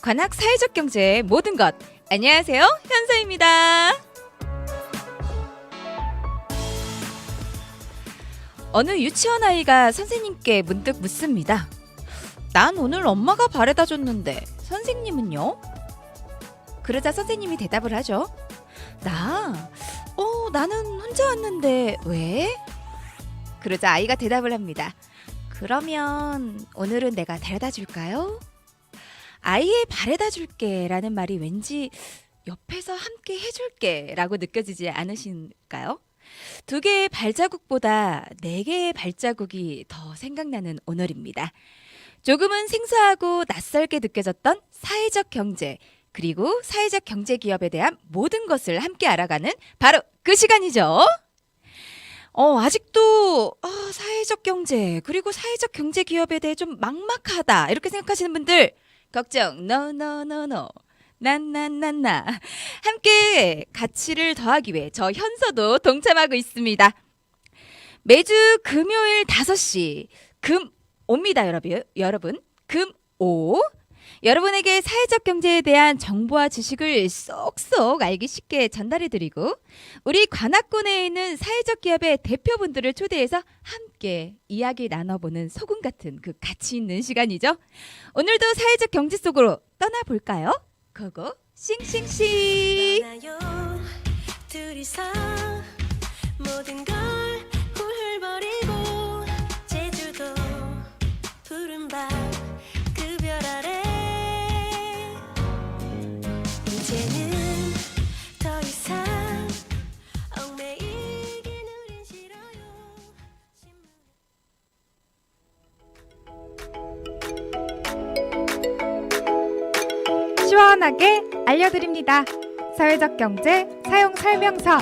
관악 사회적 경제의 모든 것. 안녕하세요, 현서입니다. 어느 유치원 아이가 선생님께 문득 묻습니다. 난 오늘 엄마가 바래다 줬는데 선생님은요? 그러자 선생님이 대답을 하죠. 나는 혼자 왔는데 왜? 그러자 아이가 대답을 합니다. 그러면 오늘은 내가 데려다 줄까요? 아이의 바래다 줄게 라는 말이 왠지 옆에서 함께 해줄게 라고 느껴지지 않으신가요? 2개의 발자국보다 4개의 발자국이 더 생각나는 오늘입니다. 조금은 생소하고 낯설게 느껴졌던 사회적 경제, 그리고 사회적 경제 기업에 대한 모든 것을 함께 알아가는 바로 그 시간이죠. 아직도 사회적 경제, 그리고 사회적 경제 기업에 대해 좀 막막하다 이렇게 생각하시는 분들 걱정, no. 난난난나 함께 가치를 더하기 위해 저 현서도 동참하고 있습니다. 매주 금요일 5시 금오입니다. 여러분 금오 여러분에게 사회적 경제에 대한 정보와 지식을 쏙쏙 알기 쉽게 전달해드리고 우리 관악군에 있는 사회적 기업의 대표분들을 초대해서 함께 이야기 나눠보는 소금 같은 그 가치 있는 시간이죠. 오늘도 사회적 경제 속으로 떠나볼까요? 고고 싱싱싱. 떠나요 둘이서 모든 걸 훌훌거리고 제주도 푸른 밤 그 별 아래 이제는 더 이상 얽매이긴 우린 싫어요. 시원하게 알려드립니다. 사회적 경제 사용 설명서.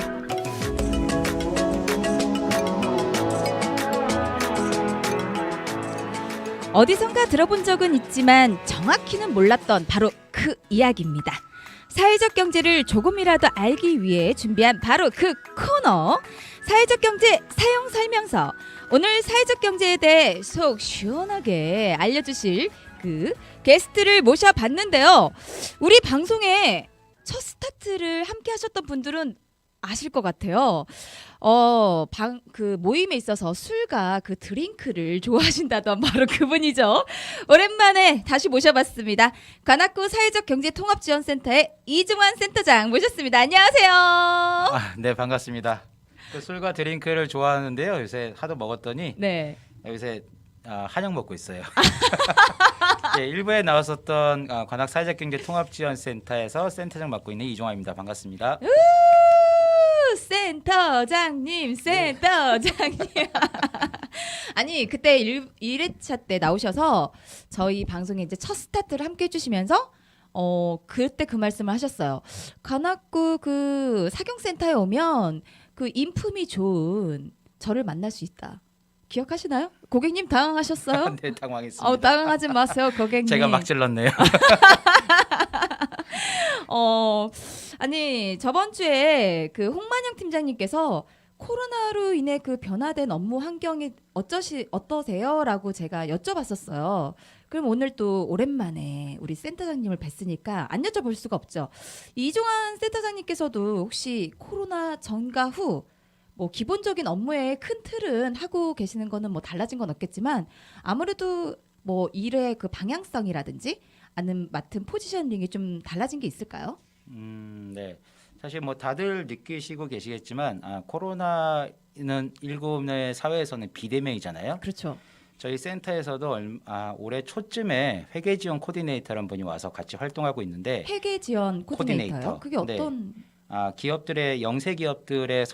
어디선가 들어본 적은 있지만 정확히는 몰랐던 바로 그 이야기입니다. 사회적 경제를 조금이라도 알기 위해 준비한 바로 그 코너 사회적 경제 사용 설명서. 오늘 사회적 경제에 대해 속 시원하게 알려주실 그 게스트를 모셔봤는데요. 우리 방송에 첫 스타트를 함께 하셨던 분들은 아실 것 같아요. 그 모임에 있어서 술과 그 드링크를 좋아하신다던 바로 그분이죠. 오랜만에 다시 모셔봤습니다. 관악구 사회적 경제 통합지원센터의 이중환 센터장 모셨습니다. 안녕하세요. 네, 반갑습니다. 그 술과 드링크를 좋아하는데요. 요새 하도 먹었더니 네. 요새 한약 먹고 있어요. 네, 일부에 나왔었던 관악 사회적 경제 통합지원센터에서 센터장 맡고 있는 이종환입니다. 반갑습니다. 센터장님. 아니 그때 1회차 때 나오셔서 저희 방송에 이제 첫 스타트를 함께 해주시면서 그때 그 말씀을 하셨어요. 관악구 그 사경센터에 오면 그 인품이 좋은 저를 만날 수 있다. 기억하시나요? 고객님 당황하셨어요? 네, 당황했습니다. 당황하지 마세요, 고객님. 제가 막 질렀네요. 아니 저번 주에 그 홍만영 팀장님께서 코로나로 인해 그 변화된 업무 환경이 어떠세요?라고 제가 여쭤봤었어요. 그럼 오늘 또 오랜만에 우리 센터장님을 뵀으니까 안 여쭤볼 수가 없죠. 이종환 센터장님께서도 혹시 코로나 전과 후 뭐 기본적인 업무의 큰 틀은 하고 계시는 거는 뭐 달라진 건 없겠지만 아무래도 뭐 일의 그 방향성이라든지 아니면 맡은 포지셔닝이 좀 달라진 게 있을까요? 네. 사실 뭐 다들 느끼시고 계시겠지만 코로나는 일본의 사회에서는 비대면이잖아요. 그렇죠. 저희 센터에서도 올해 초쯤에 회계 지원 코디네이터라는 분이 와서 같이 활동하고 있는데 회계 지원 코디네이터요? 코디네이터. 그게 어떤? 기업들의 영세 기업들의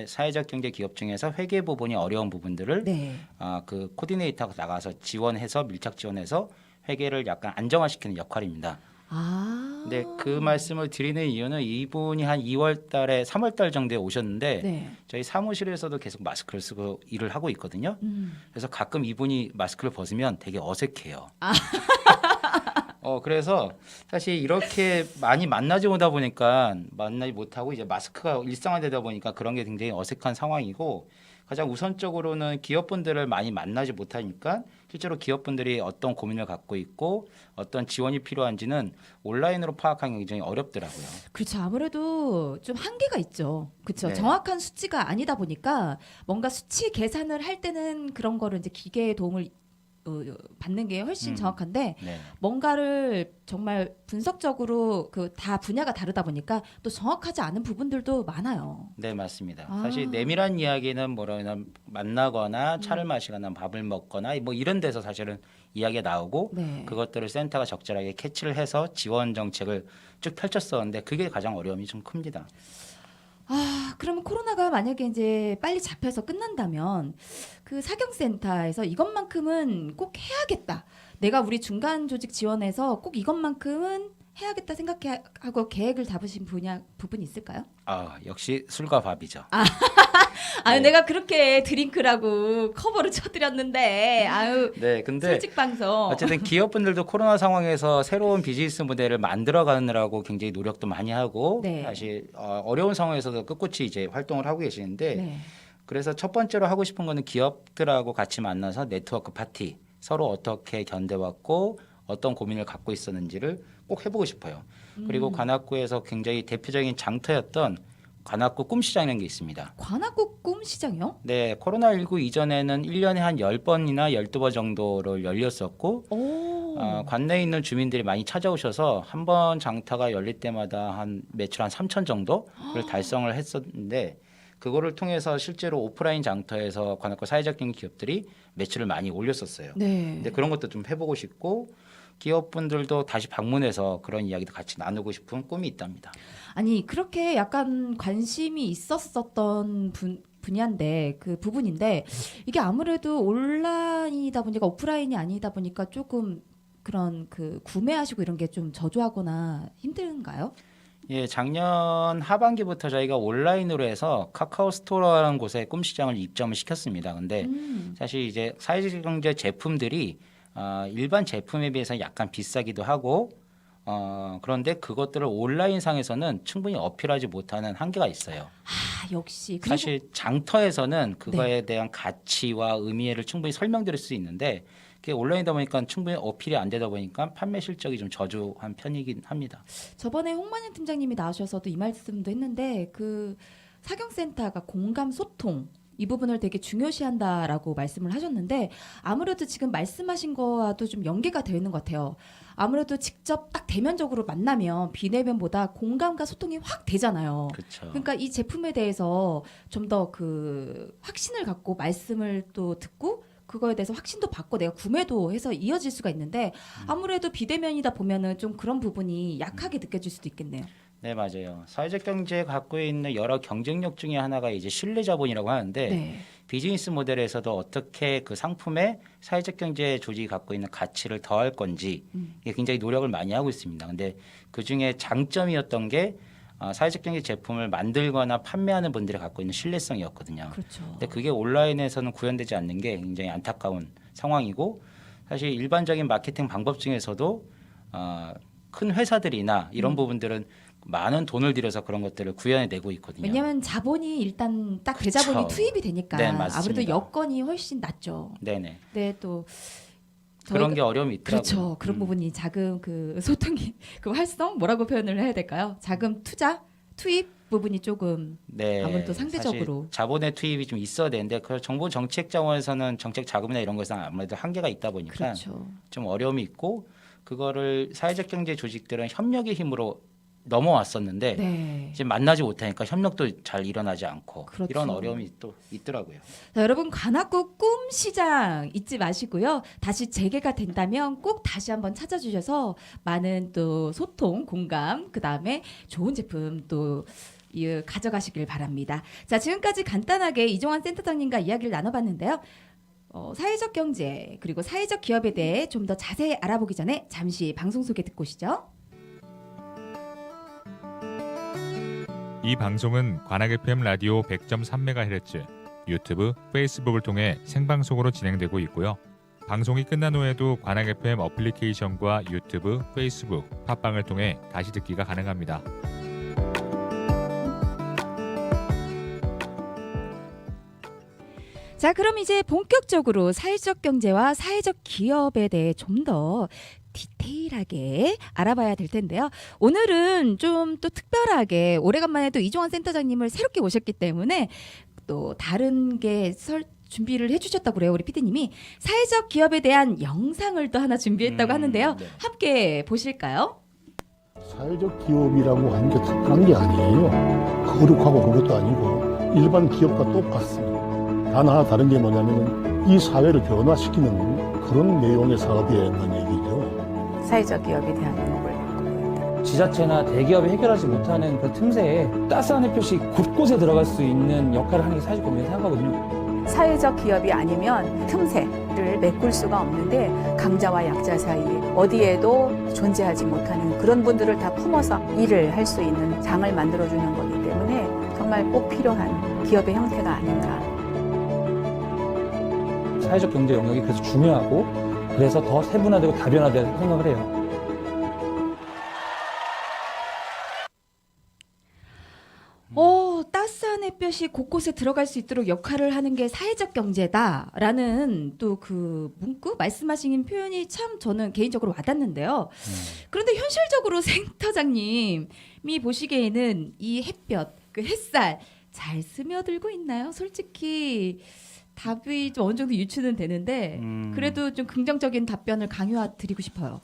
사회적 경제 기업 중에서 회계 부분이 어려운 부분들을 네. 그 코디네이터가 나가서 지원해서 밀착 지원해서 회계를 약간 안정화시키는 역할입니다. 근데 그 말씀을 드리는 이유는 이분이 한 2월 달에 3월 달 정도에 오셨는데 네. 저희 사무실에서도 계속 마스크를 쓰고 일을 하고 있거든요. 그래서 가끔 이분이 마스크를 벗으면 되게 어색해요. 그래서 사실 이렇게 많이 만나지 못하고 이제 마스크가 일상화되다 보니까 그런 게 굉장히 어색한 상황이고 가장 우선적으로는 기업분들을 많이 만나지 못하니까 실제로 기업분들이 어떤 고민을 갖고 있고 어떤 지원이 필요한지는 온라인으로 파악하기 굉장히 어렵더라고요. 그렇죠. 아무래도 좀 한계가 있죠. 그렇죠. 네. 정확한 수치가 아니다 보니까 뭔가 수치 계산을 할 때는 그런 거를 이제 기계의 도움을 받는 게 훨씬 정확한데 네. 뭔가를 정말 분석적으로 그 다 분야가 다르다 보니까 또 정확하지 않은 부분들도 많아요. 네, 맞습니다. 아. 사실 내밀한 이야기는 뭐라나 만나거나 차를 마시거나 밥을 먹거나 뭐 이런 데서 사실은 이야기가 나오고 네. 그것들을 센터가 적절하게 캐치를 해서 지원 정책을 쭉 펼쳤었는데 그게 가장 어려움이 좀 큽니다. 아, 그러면 코로나가 만약에 이제 빨리 잡혀서 끝난다면 그 사경센터에서 이것만큼은 꼭 해야겠다. 내가 우리 중간 조직 지원해서 꼭 이것만큼은 해야겠다 생각하고 계획을 잡으신 부분이 있을까요? 아, 역시 술과 밥이죠. 아유, 네. 내가 그렇게 드링크라고 커버를 쳐드렸는데, 아유, 네, 근데 솔직 방송. 어쨌든 기업분들도 코로나 상황에서 새로운 비즈니스 모델을 만들어 가느라고 굉장히 노력도 많이 하고 네. 사실 어려운 상황에서도 끝끝이 이제 활동을 하고 계시는데 네. 그래서 첫 번째로 하고 싶은 거는 기업들하고 같이 만나서 네트워크 파티 서로 어떻게 견뎌왔고 어떤 고민을 갖고 있었는지를 꼭 해보고 싶어요. 그리고 관악구에서 굉장히 대표적인 장터였던 관악구 꿈시장이라는 게 있습니다. 관악구 꿈시장이요? 네, 코로나19 이전에는 1년에 한 10번이나 12번 정도로 열렸었고 오. 관내에 있는 주민들이 많이 찾아오셔서 한 번 장터가 열릴 때마다 한 매출 한 3천 정도를 달성을 했었는데 그거를 통해서 실제로 오프라인 장터에서 관악구 사회적 경제 기업들이 매출을 많이 올렸었어요. 네. 근데 그런 것도 좀 해보고 싶고 기업분들도 다시 방문해서 그런 이야기도 같이 나누고 싶은 꿈이 있답니다. 아니 그렇게 약간 관심이 있었었던 분야인데 그 부분인데 이게 아무래도 온라인이다 보니까 오프라인이 아니다 보니까 조금 그런 그 구매하시고 이런 게 좀 저조하거나 힘든가요? 예, 작년 하반기부터 저희가 온라인으로 해서 카카오 스토어라는 곳에 꿈시장을 입점을 시켰습니다. 근데 사실 이제 사회적 경제 제품들이 일반 제품에 비해서 약간 비싸기도 하고 그런데 그것들을 온라인상에서는 충분히 어필하지 못하는 한계가 있어요. 아 역시 그리고 사실 장터에서는 그거에 대한 가치와 의미를 충분히 설명드릴 수 있는데 그게 온라인이다 보니까 충분히 어필이 안 되다 보니까 판매 실적이 좀 저조한 편이긴 합니다. 저번에 홍만현 팀장님이 나오셔서도 이 말씀도 했는데 그 사경센터가 공감 소통 이 부분을 되게 중요시한다라고 말씀을 하셨는데 아무래도 지금 말씀하신 거와도 좀 연계가 되어 있는 것 같아요. 아무래도 직접 딱 대면적으로 만나면 비대면보다 공감과 소통이 확 되잖아요. 그렇죠. 그러니까 이 제품에 대해서 좀 더 그 확신을 갖고 말씀을 또 듣고 그거에 대해서 확신도 받고 내가 구매도 해서 이어질 수가 있는데 아무래도 비대면이다 보면은 좀 그런 부분이 약하게 느껴질 수도 있겠네요. 네, 맞아요. 사회적 경제가 갖고 있는 여러 경쟁력 중에 하나가 이제 신뢰 자본이라고 하는데 네. 비즈니스 모델에서도 어떻게 그 상품에 사회적 경제 조직이 갖고 있는 가치를 더할 건지 이게 굉장히 노력을 많이 하고 있습니다. 근데 그 중에 장점이었던 게 사회적 경제 제품을 만들거나 판매하는 분들이 갖고 있는 신뢰성이었거든요. 그렇죠. 근데 그게 온라인에서는 구현되지 않는 게 굉장히 안타까운 상황이고 사실 일반적인 마케팅 방법 중에서도 큰 회사들이나 이런 부분들은 많은 돈을 들여서 그런 것들을 구현해내고 있거든요. 왜냐하면 자본이 일단 딱 그쵸. 대자본이 투입이 되니까 네, 맞습니다. 아무래도 여건이 훨씬 낫죠. 네네. 네, 또 그런 게 어려움이 있더라고요. 그렇죠. 그런 부분이 자금 그 소통이 그 활성 뭐라고 표현을 해야 될까요? 자금 투자 투입 부분이 조금 네, 아무래도 상대적으로. 사실 자본의 투입이 좀 있어야 되는데 그 정부 정책 자원에서는 정책 자금이나 이런 것에서는 아무래도 한계가 있다 보니까 그렇죠. 좀 어려움이 있고 그거를 사회적 경제 조직들은 협력의 힘으로 넘어왔었는데 네. 이제 만나지 못하니까 협력도 잘 일어나지 않고 그렇죠. 이런 어려움이 또 있더라고요. 자, 여러분 관악구 꿈시장 잊지 마시고요. 다시 재개가 된다면 꼭 다시 한번 찾아주셔서 많은 또 소통, 공감, 그 다음에 좋은 제품 또 가져가시길 바랍니다. 자, 지금까지 간단하게 이종환 센터장님과 이야기를 나눠봤는데요. 사회적 경제 그리고 사회적 기업에 대해 좀 더 자세히 알아보기 전에 잠시 방송 소개 듣고 오시죠. 이 방송은 관악 FM 라디오 100.3MHz, 유튜브, 페이스북을 통해 생방송으로 진행되고 있고요. 방송이 끝난 후에도 관악 FM 어플리케이션과 유튜브, 페이스북, 팟빵을 통해 다시 듣기가 가능합니다. 자, 그럼 이제 본격적으로 사회적 경제와 사회적 기업에 대해 좀 더 디테일하게 알아봐야 될 텐데요. 오늘은 좀 또 특별하게 오래간만에 또 이종환 센터장님을 새롭게 모셨기 때문에 또 다른 게 준비를 해주셨다고 그래요. 우리 PD님이 사회적 기업에 대한 영상을 또 하나 준비했다고 하는데요. 네. 함께 보실까요? 사회적 기업이라고 하는 게 특별한 게 아니에요. 거룩하고 그것도 아니고 일반 기업과 똑같습니다. 단 하나 다른 게 뭐냐면 이 사회를 변화시키는 그런 내용의 사업이었다는 얘기죠. 사회적 기업에 대한 의혹을 갖고 있다. 지자체나 대기업이 해결하지 못하는 그 틈새에 따스한 햇볕이 곳곳에 들어갈 수 있는 역할을 하는 게 사회적 경제라고 생각하거든요. 사회적 기업이 아니면 틈새를 메꿀 수가 없는데 강자와 약자 사이 어디에도 존재하지 못하는 그런 분들을 다 품어서 일을 할 수 있는 장을 만들어주는 거기 때문에 정말 꼭 필요한 기업의 형태가 아닌가. 사회적 경제 영역이 그래서 중요하고 그래서 더 세분화되고 다변화되고 생각을 해요. 따스한 햇볕이 곳곳에 들어갈 수 있도록 역할을 하는 게 사회적 경제다라는 또 그 문구 말씀하신 표현이 참 저는 개인적으로 와닿는데요. 그런데 현실적으로 센터장님이 보시기에는 이 햇볕, 그 햇살 잘 스며들고 있나요? 솔직히 답이 좀 어느 정도 유추는 되는데 그래도 좀 긍정적인 답변을 드리고 싶어요.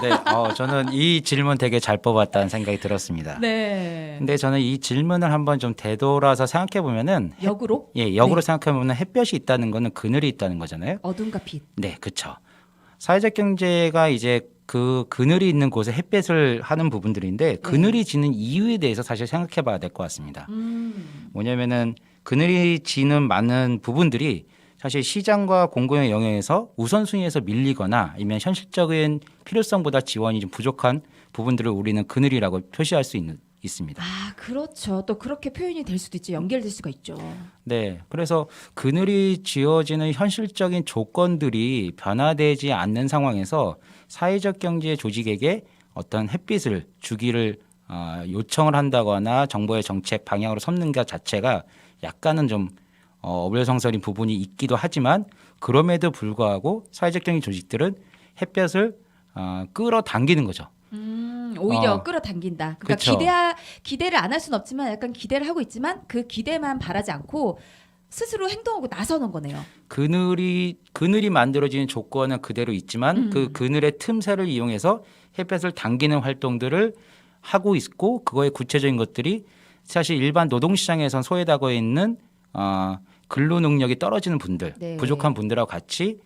네, 저는 이 질문 되게 잘 뽑았다는 생각이 들었습니다. 네. 근데 저는 이 질문을 한번 좀 되돌아서 생각해 보면은 역으로? 역으로 네. 생각해 보면 햇볕이 있다는 거는 그늘이 있다는 거잖아요. 어둠과 빛. 네, 그렇죠. 사회적 경제가 이제 그 그늘이 있는 곳에 햇볕을 하는 부분들인데 그늘이 지는 이유에 대해서 사실 생각해 봐야 될 것 같습니다. 뭐냐면은 그늘이 지는 많은 부분들이 사실 시장과 공공의 영역에서 우선순위에서 밀리거나 아니면 현실적인 필요성보다 지원이 좀 부족한 부분들을 우리는 그늘이라고 표시할 수 있습니다. 아, 그렇죠. 또 그렇게 표현이 될 수도 있죠. 연결될 수가 있죠. 네, 그래서 그늘이 지어지는 현실적인 조건들이 변화되지 않는 상황에서 사회적 경제 조직에게 어떤 햇빛을 주기를 요청을 한다거나 정부의 정책 방향으로 섭는 것 자체가 약간은 좀 어불성설인 부분이 있기도 하지만 그럼에도 불구하고 사회적 경제 조직들은 햇볕을 끌어당기는 거죠. 오히려 끌어당긴다. 그러니까 그쵸. 기대를 안 할 수는 없지만 약간 기대를 하고 있지만 그 기대만 바라지 않고 스스로 행동하고 나서는 거네요. 그늘이 만들어지는 조건은 그대로 있지만 그 그늘의 틈새를 이용해서 햇볕을 당기는 활동들을 하고 있고 그거의 구체적인 것들이 사실 일반 노동시장에선 소외되고 있는 근로 능력이 떨어지는 분들, 네. 부족한 분들하고 같이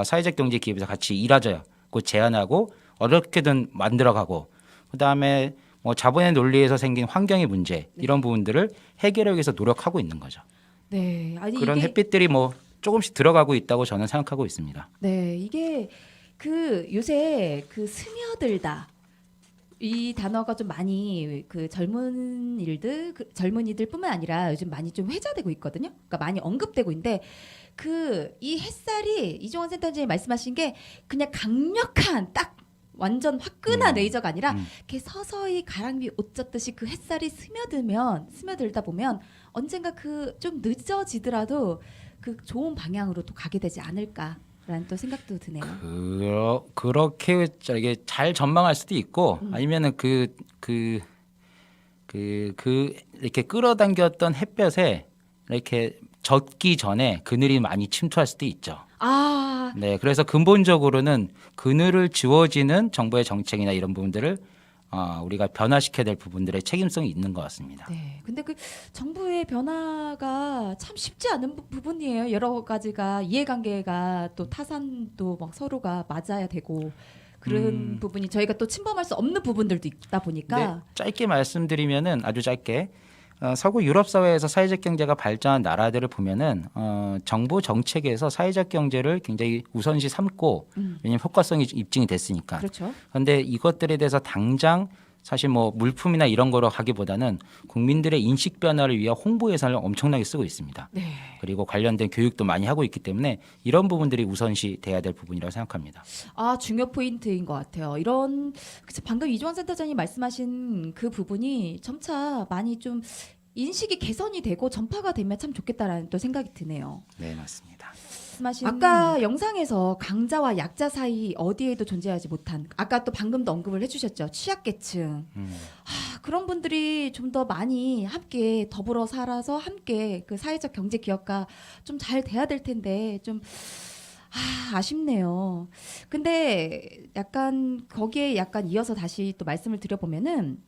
사회적 경제 기업에서 같이 일하자고 제안하고 어떻게든 만들어가고 그다음에 뭐 자본의 논리에서 생긴 환경의 문제 이런 부분들을 해결하기 위해서 노력하고 있는 거죠. 네, 아니 그런 이게 햇빛들이 뭐 조금씩 들어가고 있다고 저는 생각하고 있습니다. 네, 이게 그 요새 그 스며들다 이 단어가 좀 많이 그 젊은이들뿐만 아니라 요즘 많이 좀 회자되고 있거든요. 그러니까 많이 언급되고 있는데 그 이 햇살이 이종원 센터장님 말씀하신 게 그냥 강력한 딱 완전 화끈한 레이저가 아니라 이렇게 서서히 가랑비 옷 젖듯이 그 햇살이 스며들다 보면 언젠가 그 좀 늦어지더라도 그 좋은 방향으로 또 가게 되지 않을까라는 또 생각도 드네요. 그렇게 이게 잘 전망할 수도 있고 아니면은 이렇게 끌어당겼던 햇볕에 이렇게 젖기 전에 그늘이 많이 침투할 수도 있죠. 아, 네, 그래서 근본적으로는 그늘을 지워지는 정부의 정책이나 이런 부분들을 우리가 변화시켜야 될 부분들의 책임성이 있는 것 같습니다. 네. 근데 그 정부의 변화가 참 쉽지 않은 부분이에요. 여러 가지가 이해관계가 또 타산도 막 서로가 맞아야 되고 그런 부분이 저희가 또 침범할 수 없는 부분들도 있다 보니까 네, 짧게 말씀드리면은 아주 짧게 서구 유럽 사회에서 사회적 경제가 발전한 나라들을 보면은 정부 정책에서 사회적 경제를 굉장히 우선시 삼고 왜냐하면 효과성이 입증이 됐으니까. 그렇죠. 그런데 이것들에 대해서 당장 사실 뭐 물품이나 이런 거로 하기보다는 국민들의 인식 변화를 위한 홍보 예산을 엄청나게 쓰고 있습니다. 네. 그리고 관련된 교육도 많이 하고 있기 때문에 이런 부분들이 우선시 돼야 될 부분이라고 생각합니다. 아, 중요 포인트인 것 같아요. 그쵸, 방금 이종환 센터장님 말씀하신 그 부분이 점차 많이 좀 인식이 개선이 되고 전파가 되면 참 좋겠다라는 또 생각이 드네요. 네, 맞습니다. 아까 영상에서 강자와 약자 사이 어디에도 존재하지 못한, 아까 또 방금도 언급을 해주셨죠, 취약계층. 그런 분들이 좀 더 많이 함께 더불어 살아서 함께 그 사회적 경제 기업가 좀 잘 돼야 될 텐데 좀 아쉽네요. 근데 약간 거기에 약간 이어서 다시 또 말씀을 드려보면은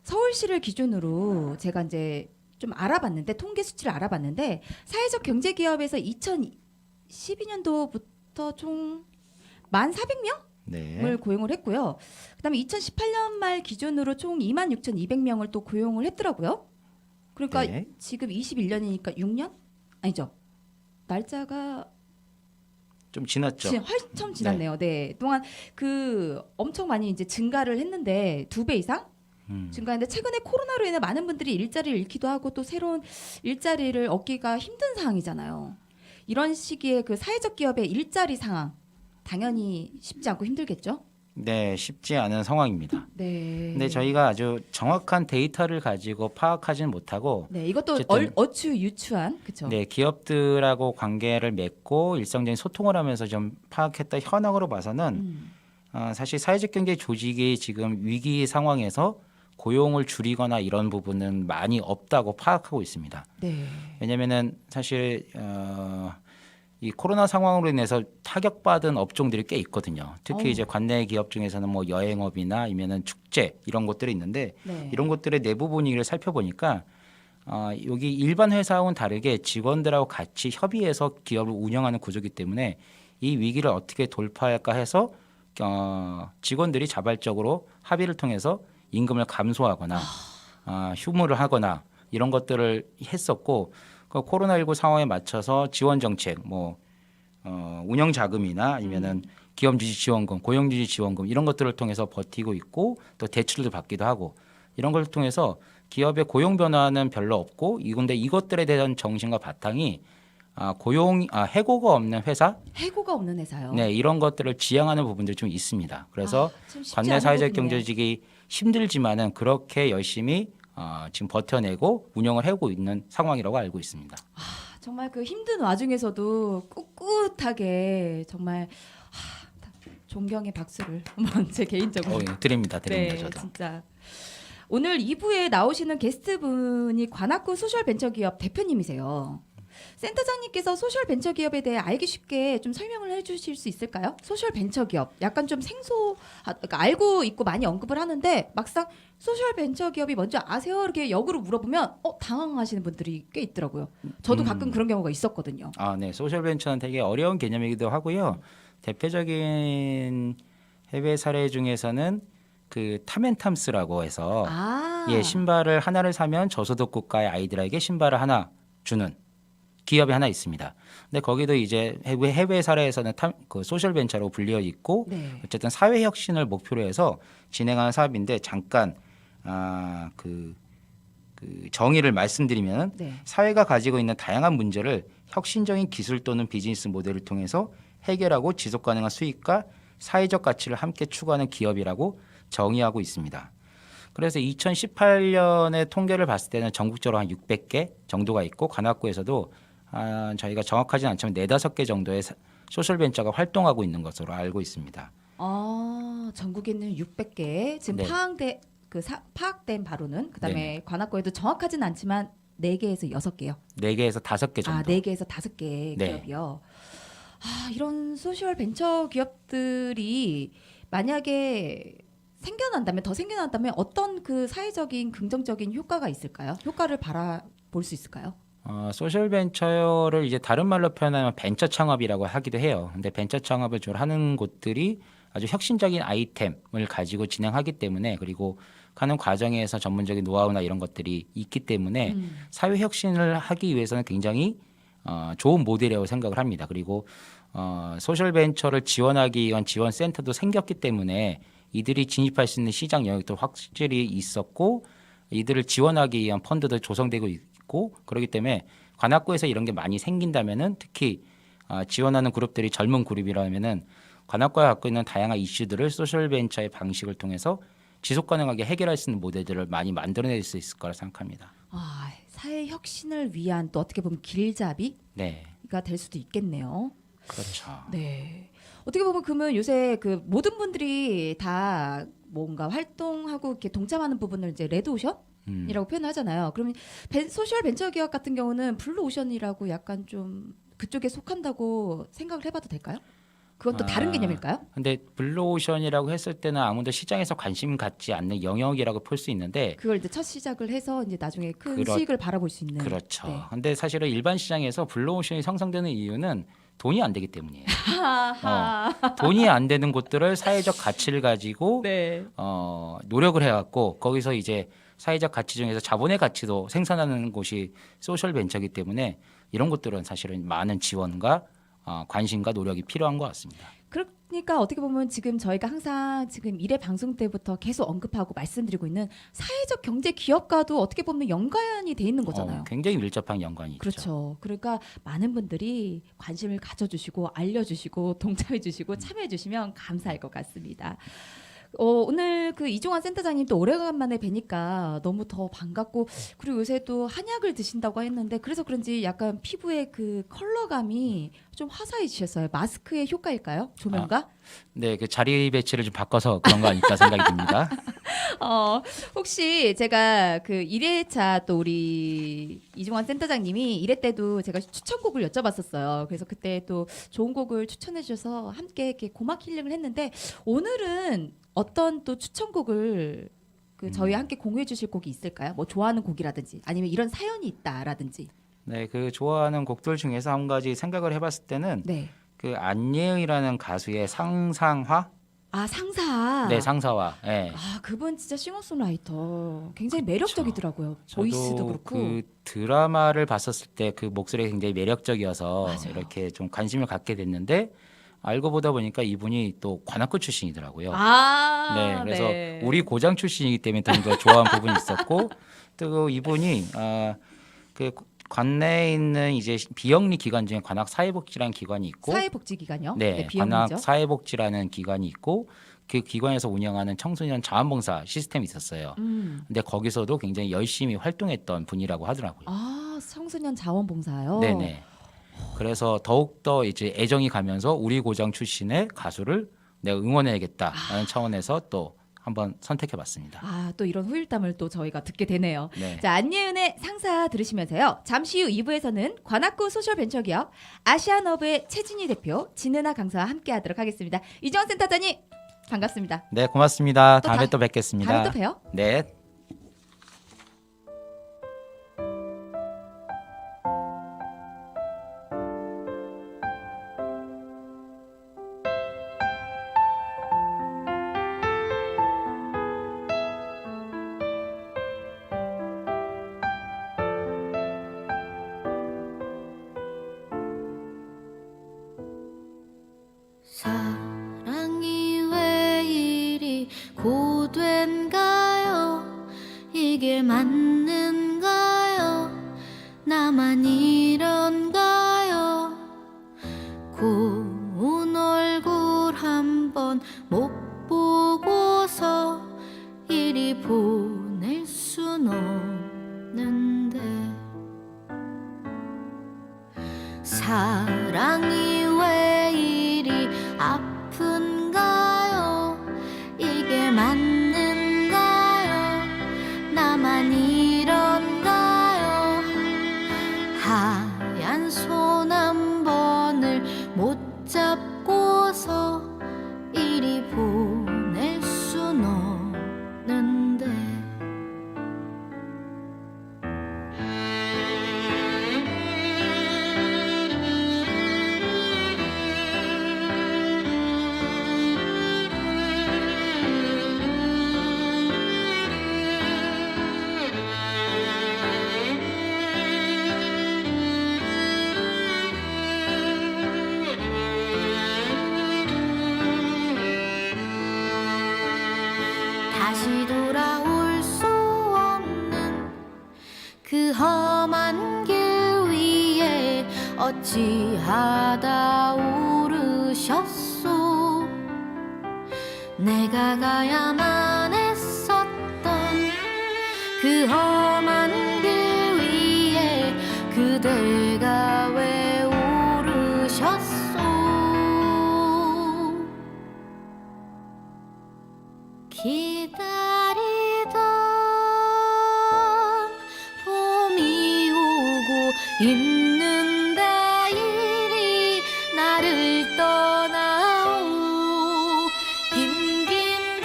서울시를 기준으로 제가 이제 좀 알아봤는데, 통계 수치를 알아봤는데, 사회적 경제 기업에서 2012년도부터 총 1,400명을 네. 고용을 했고요. 그다음에 2018년 말 기준으로 총 26,200명을 또 고용을 했더라고요. 그러니까 네. 지금 21년이니까 6년? 아니죠. 날짜가 좀 지났죠. 훨씬 지났네요. 네. 동안 그 엄청 많이 이제 증가를 했는데 2배 이상 증가했는데, 최근에 코로나로 인해 많은 분들이 일자리를 잃기도 하고 또 새로운 일자리를 얻기가 힘든 상황이잖아요. 이런 시기에 그 사회적 기업의 일자리 상황 당연히 쉽지 않고 힘들겠죠? 네, 쉽지 않은 상황입니다. 네. 근데 저희가 아주 정확한 데이터를 가지고 파악하지는 못하고, 네, 이것도 어쨌든 어추 유추한, 그렇죠? 네, 기업들하고 관계를 맺고 일상적인 소통을 하면서 좀 파악했던 현황으로 봐서는 사실 사회적 경제 조직이 지금 위기 상황에서 고용을 줄이거나 이런 부분은 많이 없다고 파악하고 있습니다. 네. 왜냐면은 사실 이 코로나 상황으로 인해서 타격받은 업종들이 꽤 있거든요. 특히 이제 관내 기업 중에서는 뭐 여행업이나 아니면은 축제 이런 것들이 있는데, 네. 이런 것들의 내부 분위기를 살펴보니까 여기 일반 회사와는 다르게 직원들하고 같이 협의해서 기업을 운영하는 구조이기 때문에 이 위기를 어떻게 돌파할까 해서 직원들이 자발적으로 합의를 통해서 임금을 감소하거나 휴무를 하거나 이런 것들을 했었고, 그 코로나19 상황에 맞춰서 지원 정책, 뭐 운영 자금이나 아니면은 기업 유지 지원금, 고용 유지 지원금 이런 것들을 통해서 버티고 있고, 또 대출도 받기도 하고, 이런 걸 통해서 기업의 고용 변화는 별로 없고, 근데 이것들에 대한 정신과 바탕이 해고가 없는 회사, 해고가 없는 회사요. 네, 이런 것들을 지향하는 부분들이 좀 있습니다. 그래서 참 쉽지 관내 않은 사회적 부분이네요. 경제직이 힘들지만은 그렇게 열심히 지금 버텨내고 운영을 하고 있는 상황이라고 알고 있습니다. 정말 그 힘든 와중에서도 꿋꿋하게 정말 존경의 박수를 한번 제 개인적으로 드립니다. 네, 저도. 진짜. 오늘 2부에 나오시는 게스트분이 관악구 소셜벤처기업 대표님이세요. 센터장님께서 소셜벤처기업에 대해 알기 쉽게 좀 설명을 해주실 수 있을까요? 소셜벤처기업 약간 좀 그러니까 알고 있고 많이 언급을 하는데 막상 소셜벤처기업이 먼저 아세요? 이렇게 역으로 물어보면 당황하시는 분들이 꽤 있더라고요. 저도 가끔 그런 경우가 있었거든요. 네, 소셜벤처는 되게 어려운 개념이기도 하고요. 대표적인 해외 사례 중에서는 그 탐앤탐스라고 해서 신발을 하나를 사면 저소득 국가의 아이들에게 신발을 하나 주는 기업이 하나 있습니다. 근데 거기도 이제 해외 사례에서는 그 소셜벤처로 불려 있고, 네. 어쨌든 사회 혁신을 목표로 해서 진행하는 사업인데, 잠깐 그 정의를 말씀드리면, 네. 사회가 가지고 있는 다양한 문제를 혁신적인 기술 또는 비즈니스 모델을 통해서 해결하고 지속 가능한 수익과 사회적 가치를 함께 추구하는 기업이라고 정의하고 있습니다. 그래서 2018년에 통계를 봤을 때는 전국적으로 한 600개 정도가 있고, 관악구에서도 저희가 정확하지는 않지만 4-5개 정도의 소셜벤처가 활동하고 있는 것으로 알고 있습니다. 전국에 있는 600개 지금 네. 파악된 바로는, 그다음에 네네. 관악구에도 정확하지는 않지만 4개에서 6개요. 4개에서 5개 정도. 4개에서 5개 네. 기업이요. 이런 소셜 벤처 기업들이 만약에 더 생겨난다면 어떤 그 사회적인 긍정적인 효과가 있을까요? 효과를 바라볼 수 있을까요? 소셜벤처를 이제 다른 말로 표현하면 벤처 창업이라고 하기도 해요. 근데 벤처 창업을 주로 하는 곳들이 아주 혁신적인 아이템을 가지고 진행하기 때문에, 그리고 가는 과정에서 전문적인 노하우나 이런 것들이 있기 때문에 사회 혁신을 하기 위해서는 굉장히 좋은 모델이라고 생각을 합니다. 그리고 소셜벤처를 지원하기 위한 지원센터도 생겼기 때문에 이들이 진입할 수 있는 시장 영역도 확실히 있었고, 이들을 지원하기 위한 펀드도 조성되고 있고, 그렇기 때문에 관악구에서 이런 게 많이 생긴다면은, 특히 지원하는 그룹들이 젊은 그룹이라면은 관악구가 갖고 있는 다양한 이슈들을 소셜벤처의 방식을 통해서 지속 가능하게 해결할 수 있는 모델들을 많이 만들어낼 수 있을 거라 생각합니다. 아, 사회 혁신을 위한 또 어떻게 보면 길잡이가 네, 될 수도 있겠네요. 그렇죠. 네. 어떻게 보면 그러면 요새 그 모든 분들이 다 뭔가 활동하고 이렇게 동참하는 부분을 이제 레드오션이라고 표현하잖아요. 그러면 소셜 벤처 기업 같은 경우는 블루오션이라고 약간 좀 그쪽에 속한다고 생각을 해봐도 될까요? 그건 또 다른 개념일까요? 근데 블루오션이라고 했을 때는 아무도 시장에서 관심 갖지 않는 영역이라고 볼 수 있는데 그걸 이제 첫 시작을 해서 이제 나중에 큰 그렇- 수익을 바라볼 수 있는. 그렇죠. 네. 근데 사실은 일반 시장에서 블루오션이 형성되는 이유는 돈이 안 되기 때문이에요. 돈이 안 되는 곳들을 사회적 가치를 가지고 네. 노력을 해갖고 거기서 이제 사회적 가치 중에서 자본의 가치도 생산하는 곳이 소셜 벤처이기 때문에 이런 것들은 사실은 많은 지원과 관심과 노력이 필요한 것 같습니다. 그러니까 어떻게 보면 지금 저희가 항상 지금 일회 방송 때부터 계속 언급하고 말씀드리고 있는 사회적 경제 기업과도 어떻게 보면 연관이 돼 있는 거잖아요. 굉장히 밀접한 연관이 있죠. 그렇죠. 그러니까 많은 분들이 관심을 가져주시고 알려주시고 동참해주시고 참여해주시면 감사할 것 같습니다. 오늘 그 이종환 센터장님 또 오래간만에 뵈니까 너무 더 반갑고 그리고 요새 또 한약을 드신다고 했는데 그래서 그런지 약간 피부의 그 컬러감이 좀 화사해지셨어요. 마스크의 효과일까요? 조명과? 네, 그 자리 배치를 좀 바꿔서 그런 거 아닐까 생각이 듭니다. 혹시 제가 그 1회차 또 우리 이종환 센터장님이 1회 때도 제가 추천곡을 여쭤봤었어요. 그래서 그때 또 좋은 곡을 추천해 주셔서 함께 이렇게 고막 힐링을 했는데 오늘은 어떤 또 추천곡을 그 저희와 함께 공유해 주실 곡이 있을까요? 뭐 좋아하는 곡이라든지 아니면 이런 사연이 있다라든지. 네, 그 좋아하는 곡들 중에서 한 가지 생각을 해봤을 때는 네. 그 안예은이라는 가수의 상상화, 아, 상사. 네, 상사화. 네. 아, 그분 진짜 싱어송라이터 굉장히 매력적이더라고요. 보이스도 저도 그렇고. 그 드라마를 봤었을 때 그 목소리가 굉장히 매력적이어서 맞아요. 이렇게 좀 관심을 갖게 됐는데 알고 보다 보니까 이분이 또 관악구 출신이더라고요. 아, 네, 그래서 네. 우리 고장 출신이기 때문에 더 좋아한 부분이 있었고 또 이분이 그 관내에 있는 이제 비영리 기관 중에 관악 사회복지라는 기관이 있고 사회복지기관요? 네, 비영리죠. 관악 사회복지라는 기관이 있고 그 기관에서 운영하는 청소년 자원봉사 시스템이 있었어요. 근데 거기서도 굉장히 열심히 활동했던 분이라고 하더라고요. 아, 청소년 자원봉사요? 네네. 그래서 더욱더 이제 애정이 가면서 우리 고장 출신의 가수를 내가 응원해야겠다라는 차원에서 또 한번 선택해봤습니다. 아, 또 이런 후일담을 또 저희가 듣게 되네요. 네. 자, 안예은의 상사 들으시면서요. 잠시 후 2부에서는 관악구 소셜벤처기업 아시아너브의 최진희 대표, 진은아 강사와 함께하도록 하겠습니다. 이정원 센터장님 반갑습니다. 네, 고맙습니다. 또 다음에 다- 또 뵙겠습니다. 다음에 또 봬요. 네. 사랑이 왜 이리 고된가요? 이게 맞는가요? 나만 이런가요? 고운 얼굴 한번 못 보고서 이리 보낼 순 없는데 사랑이 왜 이리 아픈가요? 이게 맞는가요? 나만 이런가요? 하얀 손 한 번을 못 잡고서 이리 보낼 순 없는데 다시 돌아올 수 없는 그 험한 길 위에 어찌하다 오르셨소 내가 가야만 했어 그 험한 길 위에 그대가 왜 오르셨소 기다리던 봄이 오고 있는데 이리 나를 떠나오 긴긴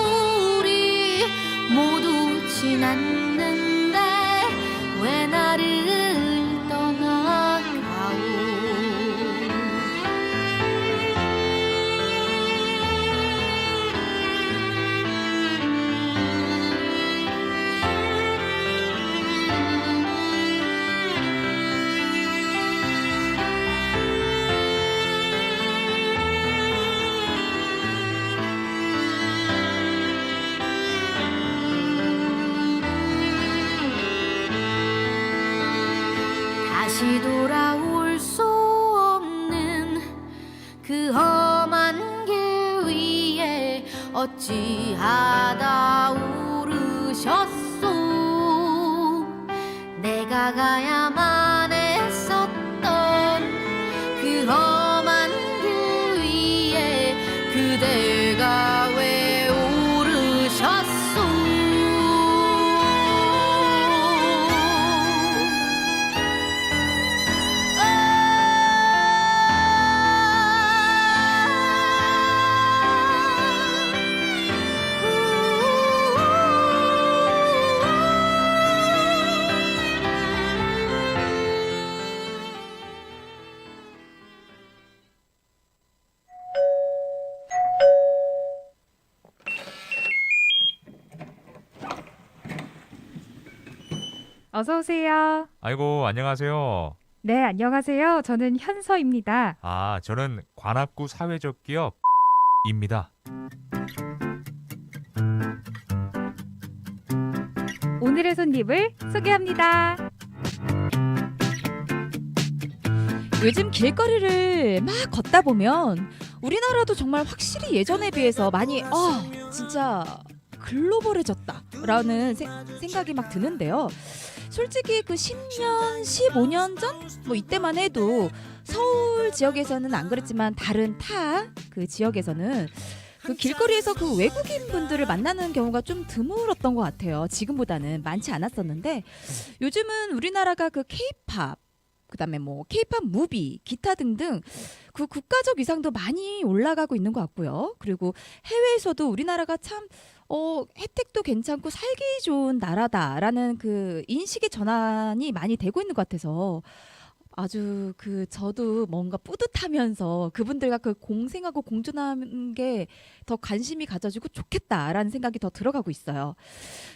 겨울이 모두 지났는데 왜 나를 떠나가오 다시 돌아올 수 없는 그 험한 길 위에 어찌하다 오르셨소 내가 가야만 했었던 그 험한 길 위에 그대가 왜 오르셨소 어서 오세요. 아이고, 안녕하세요. 네, 안녕하세요. 저는 현서입니다. 아, 저는 관악구 사회적 기업 입니다. 오늘의 손님을 소개합니다. 요즘 길거리를 막 걷다 보면 우리나라도 정말 확실히 예전에 비해서 많이 진짜 글로벌해졌다라는 생각이 막 드는데요. 솔직히 그 10년, 15년 전 뭐 이때만 해도 서울 지역에서는 안 그랬지만 다른 타 그 지역에서는 그 길거리에서 그 외국인 분들을 만나는 경우가 좀 드물었던 것 같아요. 지금보다는 많지 않았었는데 요즘은 우리나라가 그 K-팝 그다음에 뭐 K-팝 무비, 기타 등등 그 국가적 위상도 많이 올라가고 있는 것 같고요. 그리고 해외에서도 우리나라가 참 혜택도 괜찮고 살기 좋은 나라다라는 그 인식의 전환이 많이 되고 있는 것 같아서 아주 그 저도 뭔가 뿌듯하면서 그분들과 그 공생하고 공존하는 게 더 관심이 가져지고 좋겠다라는 생각이 더 들어가고 있어요.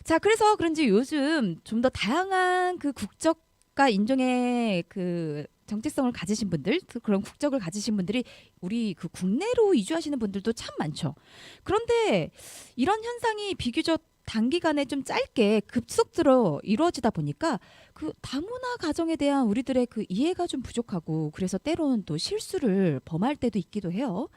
자, 그래서 그런지 요즘 좀 더 다양한 그 국적과 인종의 그 정체성을 가지신 분들, 그런 국적을 가지신 분들이 우리 그 국내로 이주하시는 분들도 참 많죠. 그런데 이런 현상이 비교적 단기간에 좀 짧게 급속도로 이루어지다 보니까 그 다문화 가정에 대한 우리들의 그 이해가 좀 부족하고 그래서 때로는 또 실수를 범할 때도 있기도 해요.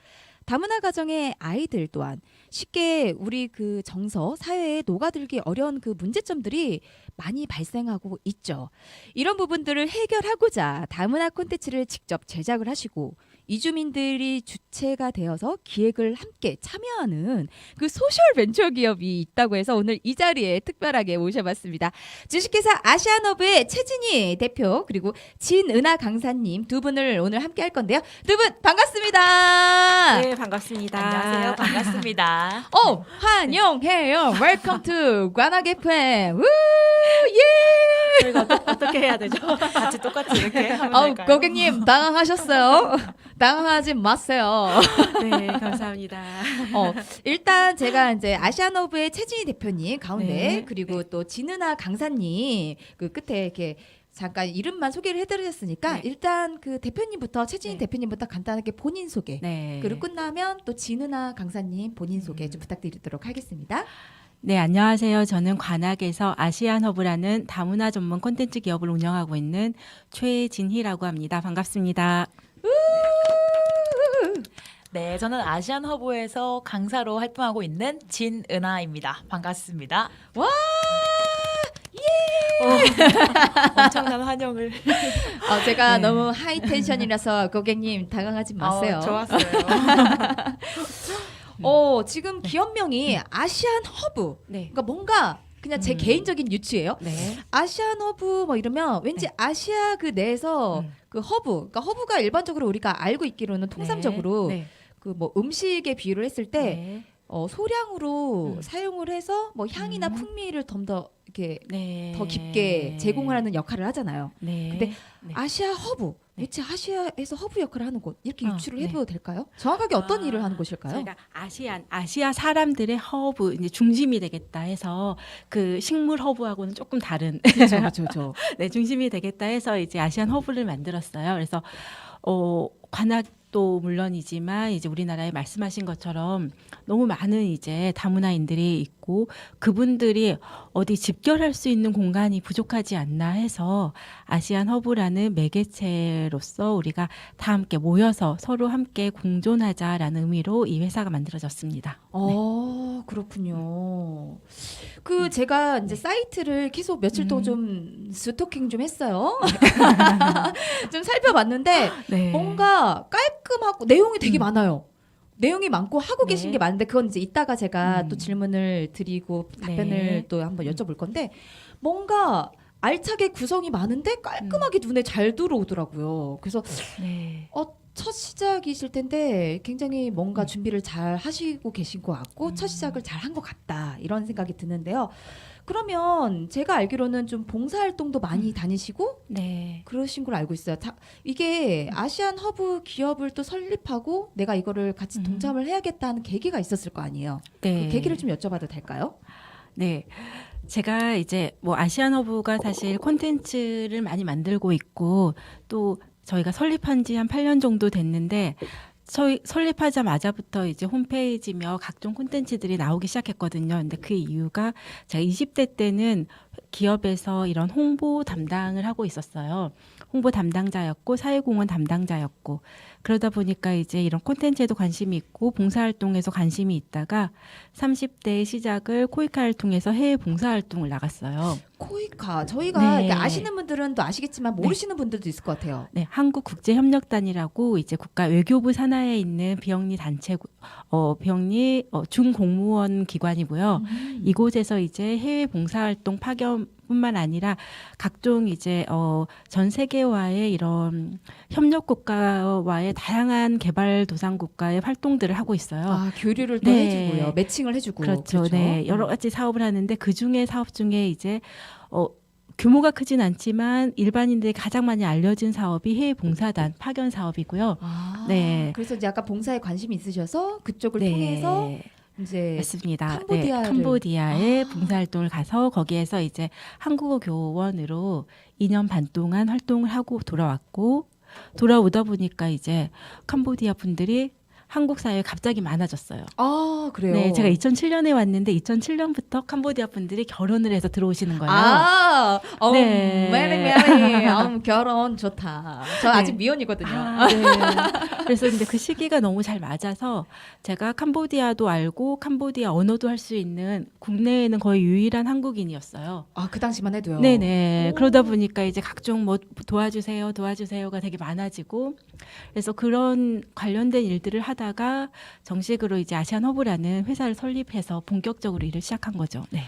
다문화 가정의 아이들 또한 쉽게 우리 그 정서, 사회에 녹아들기 어려운 그 문제점들이 많이 발생하고 있죠. 이런 부분들을 해결하고자 다문화 콘텐츠를 직접 제작을 하시고 이주민들이 주체가 되어서 기획을 함께 참여하는 그 소셜 벤처 기업이 있다고 해서 오늘 이 자리에 특별하게 모셔봤습니다. 주식회사 아시아노브의 최진희 대표 그리고 진은하 강사님 두 분을 오늘 함께 할 건데요. 두 분 반갑습니다. 네, 반갑습니다. 안녕하세요. 반갑습니다. 환영해요. Welcome to 관악 FM. 우, 예. 저희가 어떻게 해야 되죠? 같이 똑같이 이렇게 하면 될까요? 고객님 당황하셨어요? 당황하지 마세요. 네, 감사합니다. 일단 제가 이제 아시아노브의 최진희 대표님 가운데 네, 그리고 또 진은하 강사님 그 끝에 이렇게 잠깐 이름만 소개를 해드렸으니까 네. 일단 그 대표님부터 최진희 네. 대표님부터 간단하게 본인 소개 네. 그리고 끝나면 또 진은하 강사님 본인 소개 좀 부탁드리도록 하겠습니다. 네, 안녕하세요. 저는 관악에서 아시안허브라는 다문화 전문 콘텐츠 기업을 운영하고 있는 최진희라고 합니다. 반갑습니다. 네, 저는 아시안 허브에서 강사로 활동하고 있는 진은하입니다. 반갑습니다. 와! 엄청난 환영을. 제가 너무 하이 텐션이라서 고객님 당황하지 마세요. 좋았어요. 지금 기업명이 아시안 허브. 네. 그러니까 뭔가 그냥 제 개인적인 유추예요. 네. 아시안 허브 뭐 이러면 왠지 아시아 그 내에서 그 허브, 그러니까 허브가 일반적으로 우리가 알고 있기로는 통상적으로 네. 그 뭐 음식에 비유를 했을 때 네. 소량으로 사용을 해서 뭐 향이나 풍미를 좀 더 이렇게 네. 더 깊게 제공하는 역할을 하잖아요. 네. 근데 네. 아시아 허브, 네. 대체 아시아에서 허브 역할을 하는 곳 이렇게 유추를 네. 해도 될까요? 정확하게 어떤 일을 하는 곳일까요? 저희가 아시아 사람들의 허브 이제 중심이 되겠다 해서 그 식물 허브하고는 조금 다른 그렇죠. 네, 중심이 되겠다 해서 이제 아시안 허브를 만들었어요. 그래서 관악도 물론이지만 이제 우리나라에 말씀하신 것처럼 너무 많은 이제 다문화인들이 있고 그분들이 어디 집결할 수 있는 공간이 부족하지 않나 해서 아시안 허브라는 매개체로서 우리가 다 함께 모여서 서로 함께 공존하자라는 의미로 이 회사가 만들어졌습니다. 그렇군요. 제가 이제 사이트를 계속 며칠 동안 좀 스토킹 좀 했어요. 좀 살펴봤는데 네. 뭔가 깔끔하고 내용이 되게 많아요. 내용이 많고 하고 네. 계신 게 많은데 그건 이제 이따가 제가 또 질문을 드리고 답변을 네. 또 한번 여쭤볼 건데 뭔가 알차게 구성이 많은데 깔끔하게 눈에 잘 들어오더라고요. 그래서 네. 첫 시작이실 텐데 굉장히 뭔가 준비를 잘 하시고 계신 것 같고 첫 시작을 잘 한 것 같다 이런 생각이 드는데요. 그러면 제가 알기로는 좀 봉사활동도 많이 다니시고 네. 그러신 걸 알고 있어요. 이게 아시안 허브 기업을 또 설립하고 내가 이거를 같이 동참을 해야겠다는 계기가 있었을 거 아니에요. 네. 그 계기를 좀 여쭤봐도 될까요? 네. 제가 이제 뭐 아시안 허브가 사실 콘텐츠를 많이 만들고 있고 또 저희가 설립한 지 한 8년 정도 됐는데 저희 설립하자마자부터 이제 홈페이지며 각종 콘텐츠들이 나오기 시작했거든요. 근데 그 이유가 제가 20대 때는 기업에서 이런 홍보 담당을 하고 있었어요. 홍보 담당자였고 사회공헌 담당자였고 그러다 보니까 이제 이런 콘텐츠에도 관심이 있고 봉사활동에서 관심이 있다가 30대의 시작을 코이카를 통해서 해외 봉사활동을 나갔어요. 코이카 저희가 네. 이렇게 아시는 분들은 또 아시겠지만 모르시는 분들도 있을 것 같아요. 네, 한국국제협력단이라고 이제 국가 외교부 산하에 있는 비영리 단체, 비영리 중공무원 기관이고요. 이곳에서 이제 해외 봉사활동 파견뿐만 아니라 각종 이제 전 세계와의 이런 협력 국가와의 다양한 개발도상국가의 활동들을 하고 있어요. 교류를 또 네. 해주고요, 매칭을 해주고 그렇죠. 네, 여러 가지 사업을 하는데 그 중에 사업 중에 이제 규모가 크진 않지만 일반인들이 가장 많이 알려진 사업이 해외 봉사단 파견 사업이고요. 네. 그래서 이제 약간 봉사에 관심이 있으셔서 그쪽을 네. 통해서 이제 맞습니다. 캄보디아를- 캄보디아에 봉사활동을 가서 거기에서 이제 한국어 교원으로 2년 반 동안 활동을 하고 돌아왔고 돌아오다 보니까 이제 캄보디아 분들이 한국 사회에 갑자기 많아졌어요. 그래요. 네, 제가 2007년에 왔는데 2007년부터 캄보디아 분들이 결혼을 해서 들어오시는 거예요. 네. 메리 결혼 좋다. 저 아직 네. 미혼이거든요. 네. 그래서 근데 그 시기가 너무 잘 맞아서 제가 캄보디아도 알고 캄보디아 언어도 할 수 있는 국내에는 거의 유일한 한국인이었어요. 그 당시만 해도요. 네네. 그러다 보니까 이제 각종 뭐 도와주세요가 되게 많아지고 그래서 그런 관련된 일들을 하다가 정식으로 이제 아시안 허브라는 회사를 설립해서 본격적으로 일을 시작한 거죠. 네.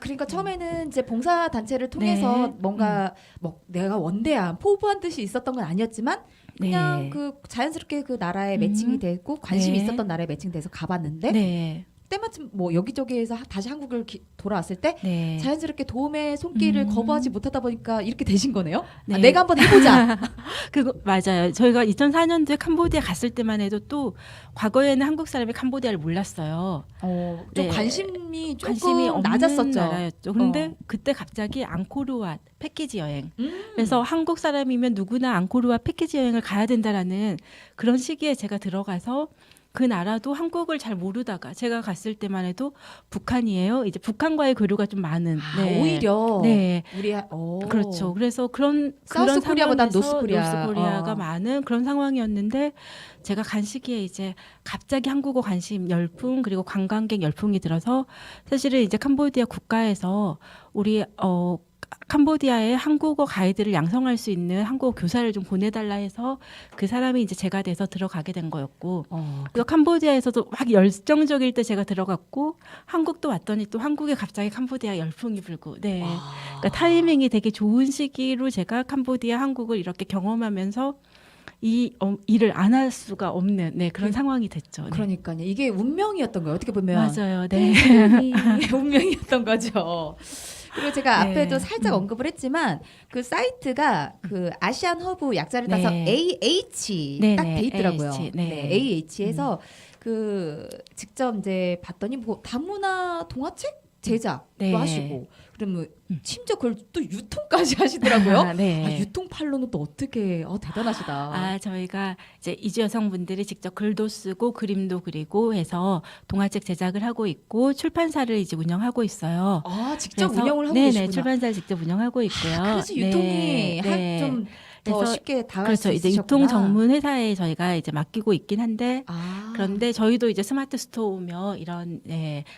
그러니까 처음에는 이제 봉사 단체를 통해서 네. 뭔가 뭐 내가 원대한 포부한 뜻이 있었던 건 아니었지만 그냥 네. 그 자연스럽게 그 나라에 매칭이 되고 관심이 네. 있었던 나라에 매칭돼서 가봤는데 네. 때마침 뭐 여기저기에서 다시 한국을 돌아왔을 때 네. 자연스럽게 도움의 손길을 거부하지 못하다 보니까 이렇게 되신 거네요. 네. 내가 한번 해보자. 그거 맞아요. 저희가 2004년도에 캄보디아 갔을 때만 해도 또 과거에는 한국 사람이 캄보디아를 몰랐어요. 좀 네. 관심이 조금 관심이 없는 낮았었죠. 나라였죠. 그런데 그때 갑자기 앙코르왓 패키지 여행. 음. 그래서 한국 사람이면 누구나 앙코르왓 패키지 여행을 가야 된다라는 그런 시기에 제가 들어가서 그 나라도 한국을 잘 모르다가 제가 갔을 때만 해도 북한이에요. 이제 북한과의 교류가 좀 많은. 네. 오히려 네. 우리 그렇죠. 그래서 그런 사우스 코리아보다 상황에서 노스코리아. 가 많은 그런 상황이었는데 제가 간 시기에 이제 갑자기 한국어 관심 열풍 그리고 관광객 열풍이 들어서 사실은 이제 캄보디아 국가에서 우리 캄보디아에 한국어 가이드를 양성할 수 있는 한국어 교사를 좀 보내달라 해서 그 사람이 이제 제가 돼서 들어가게 된 거였고 그래서 캄보디아에서도 막 열정적일 때 제가 들어갔고 한국도 왔더니 또 한국에 갑자기 캄보디아 열풍이 불고 네 그러니까 타이밍이 되게 좋은 시기로 제가 캄보디아 한국을 이렇게 경험하면서 이 일을 안 할 수가 없는 그런 상황이 됐죠. 네. 그러니까요. 이게 운명이었던 거예요. 어떻게 보면 맞아요. 네. 운명이었던 거죠. 그리고 제가 앞에도 살짝 언급을 했지만 그 사이트가 그 아시안 허브 약자를 따서 AH 딱 돼 있더라고요. AH, AH에서 그 직접 이제 봤더니 뭐 다문화 동화책 제작도 하시고 그러면 심지어 그걸 또 유통까지 하시더라고요. 네. 유통팔로는 또 어떻게 대단하시다. 저희가 이제 이주 여성분들이 직접 글도 쓰고 그림도 그리고 해서 동화책 제작을 하고 있고 출판사를 이제 운영하고 있어요. 직접 그래서, 운영을 하고 네네, 계시구나. 출판사를 직접 운영하고 있고요. 그래서 유통이 좀 더 그래서 쉽게 다가갈 그렇죠. 수 이제 있으셨구나. 유통 전문 회사에 저희가 이제 맡기고 있긴 한데 그런데 저희도 이제 스마트 스토어며 이런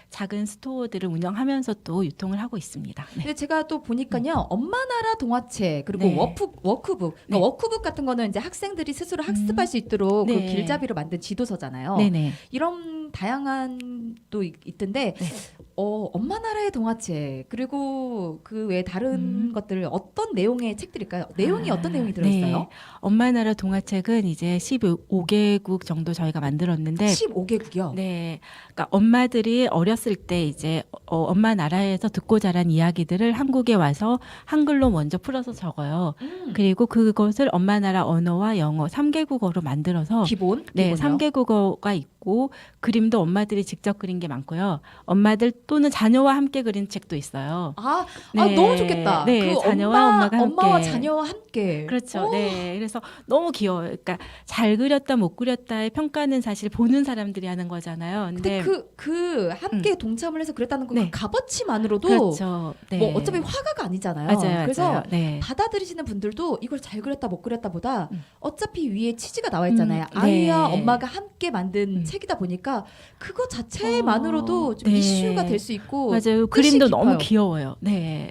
작은 스토어들을 운영하면서 또 유통을 하고 있습니다. 네. 근데 제가 또 보니까요, 엄마 나라 동화책 그리고 워크북, 그러니까 워크북 같은 거는 이제 학생들이 스스로 학습할 수 있도록 그 길잡이로 만든 지도서잖아요. 네네. 이런 다양한 또 있던데 엄마 나라의 동화책 그리고 그 외에 다른 것들 어떤 내용의 책들일까요? 내용이 어떤 내용이 들어있어요? 네. 엄마 나라 동화책은 이제 15개국 정도 저희가 만들었는데 15개국이요? 네. 그러니까 엄마들이 어렸을 때 이제 엄마 나라에서 듣고 자란 이야기들을 한국에 와서 한글로 먼저 풀어서 적어요. 그리고 그것을 엄마 나라 언어와 영어 3개국어로 만들어서 기본? 네, 기본이요? 3개국어가 있고 그림도 엄마들이 직접 그린 게 많고요. 엄마들 또는 자녀와 함께 그린 책도 있어요. 너무 좋겠다. 네, 그 자녀와 엄마가 함께. 엄마와 자녀와 함께. 그렇죠. 네. 그래서 너무 귀여워요. 그러니까 잘 그렸다 못 그렸다의 평가는 사실 보는 사람들이 하는 거잖아요. 근데 그 함께 동참을 해서 그랬다는 그 값어치만으로도 그렇죠. 네. 뭐 어차피 화가가 아니잖아요. 맞아요. 그래서 맞아요. 네. 받아들이시는 분들도 이걸 잘 그렸다 못 그렸다보다 어차피 위에 취지가 나와 있잖아요. 네. 아이와 엄마가 함께 만든 책이다 보니까 그거 자체만으로도 좀 네. 이슈가 될 수 있고 맞아요. 뜻이 그림도 깊어요. 너무 귀여워요. 네.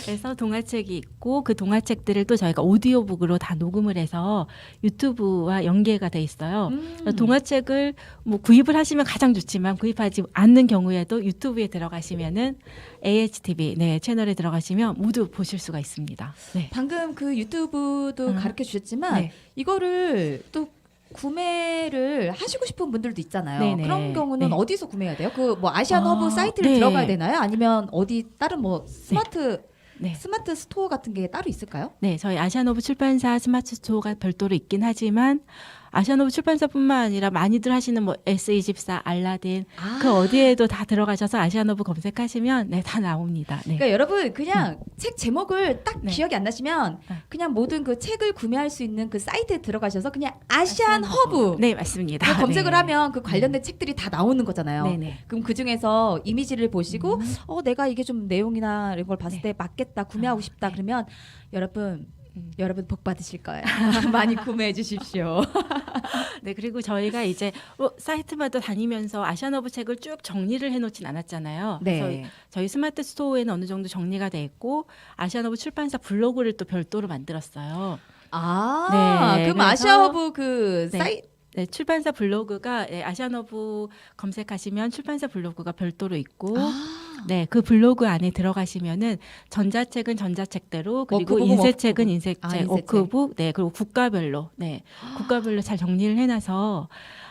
그래서 동화책이 있고 그 동화책들을 또 저희가 오디오북으로 다 녹음을 해서 유튜브와 연계가 돼 있어요. 동화책을 뭐 구입을 하시면 가장 좋지만 구입하지 않는 경우에도 유튜브에 들어가시면은 AHTV 채널에 들어가시면 모두 보실 수가 있습니다. 네. 방금 그 유튜브도 가르쳐 주셨지만 이거를 또 구매를 하시고 싶은 분들도 있잖아요. 네네. 그런 경우는 네. 어디서 구매해야 돼요? 그 뭐 아시안 허브 사이트를 들어가야 되나요? 아니면 어디 다른 뭐 스마트 스토어 같은 게 따로 있을까요? 네, 저희 아시안오브 출판사 스마트 스토어가 별도로 있긴 하지만 아시안오브 출판사뿐만 아니라 많이들 하시는 뭐 S24, 알라딘 그 어디에도 다 들어가셔서 아시안오브 검색하시면 다 나옵니다. 네. 그러니까 여러분 그냥 책 제목을 딱 기억이 안 나시면 그냥 모든 그 책을 구매할 수 있는 그 사이트에 들어가셔서 그냥 아시안 허브 네, 맞습니다. 검색을 하면 그 관련된 책들이 다 나오는 거잖아요. 네네. 그럼 그 중에서 이미지를 보시고 내가 이게 좀 내용이나 이런 걸 봤을 때 맞겠다, 구매하고 싶다 그러면 여러분 복 받으실 거예요. 많이 구매해 주십시오. 네, 그리고 저희가 이제 사이트마다 다니면서 아시안허브 책을 쭉 정리를 해놓진 않았잖아요. 네. 그래서 저희 스마트 스토어에는 어느 정도 정리가 돼 있고 아시안허브 출판사 블로그를 또 별도로 만들었어요. 그럼 그래서- 아시아허브 그 사이트 네, 출판사 블로그가 아시안허브 검색하시면 출판사 블로그가 별도로 있고 네, 그 블로그 안에 들어가시면은 전자책은 전자책대로 그리고 워크북은 인쇄책은 워크북. 인쇄책, 인쇄책. 워크북 그리고 국가별로 국가별로 잘 정리를 해놔서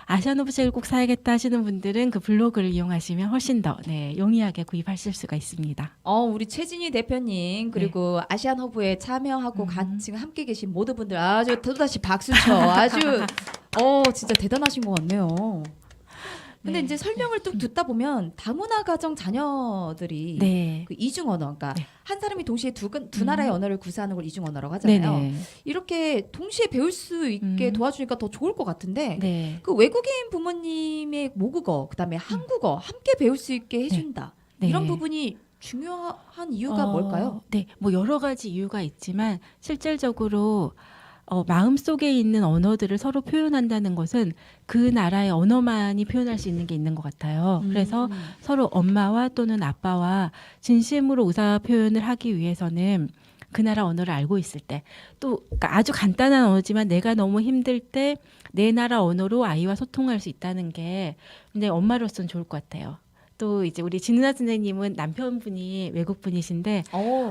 아시안허브 책을 꼭 사야겠다 하시는 분들은 그 블로그를 이용하시면 훨씬 더 용이하게 구입하실 수가 있습니다. 우리 최진희 대표님 그리고 아시안 허브에 참여하고 지금 함께 계신 모든 분들 아주 또다시 박수 쳐. 아주 진짜 대단하신 것 같네요. 근데 네. 이제 설명을 또 듣다 보면 다문화 가정 자녀들이 네. 그 이중 언어, 그러니까 네. 한 사람이 동시에 두 나라의 언어를 구사하는 걸 이중 언어라고 하잖아요. 네네. 이렇게 동시에 배울 수 있게 도와주니까 더 좋을 것 같은데 네. 그 외국인 부모님의 모국어 그다음에 한국어 함께 배울 수 있게 해준다. 네. 이런 부분이 중요한 이유가 뭘까요? 네, 뭐 여러 가지 이유가 있지만 실질적으로 마음속에 있는 언어들을 서로 표현한다는 것은 그 나라의 언어만이 표현할 수 있는 게 있는 것 같아요. 그래서 서로 엄마와 또는 아빠와 진심으로 의사 표현을 하기 위해서는 그 나라 언어를 알고 있을 때 또 그러니까 아주 간단한 언어지만 내가 너무 힘들 때 내 나라 언어로 아이와 소통할 수 있다는 게 근데 엄마로서는 좋을 것 같아요. 또 이제 우리 진은아 선생님은 남편분이 외국 분이신데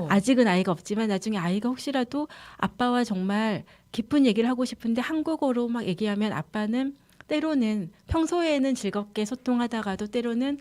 아직은 아이가 없지만 나중에 아이가 혹시라도 아빠와 정말 깊은 얘기를 하고 싶은데 한국어로 막 얘기하면 아빠는 때로는 평소에는 즐겁게 소통하다가도 때로는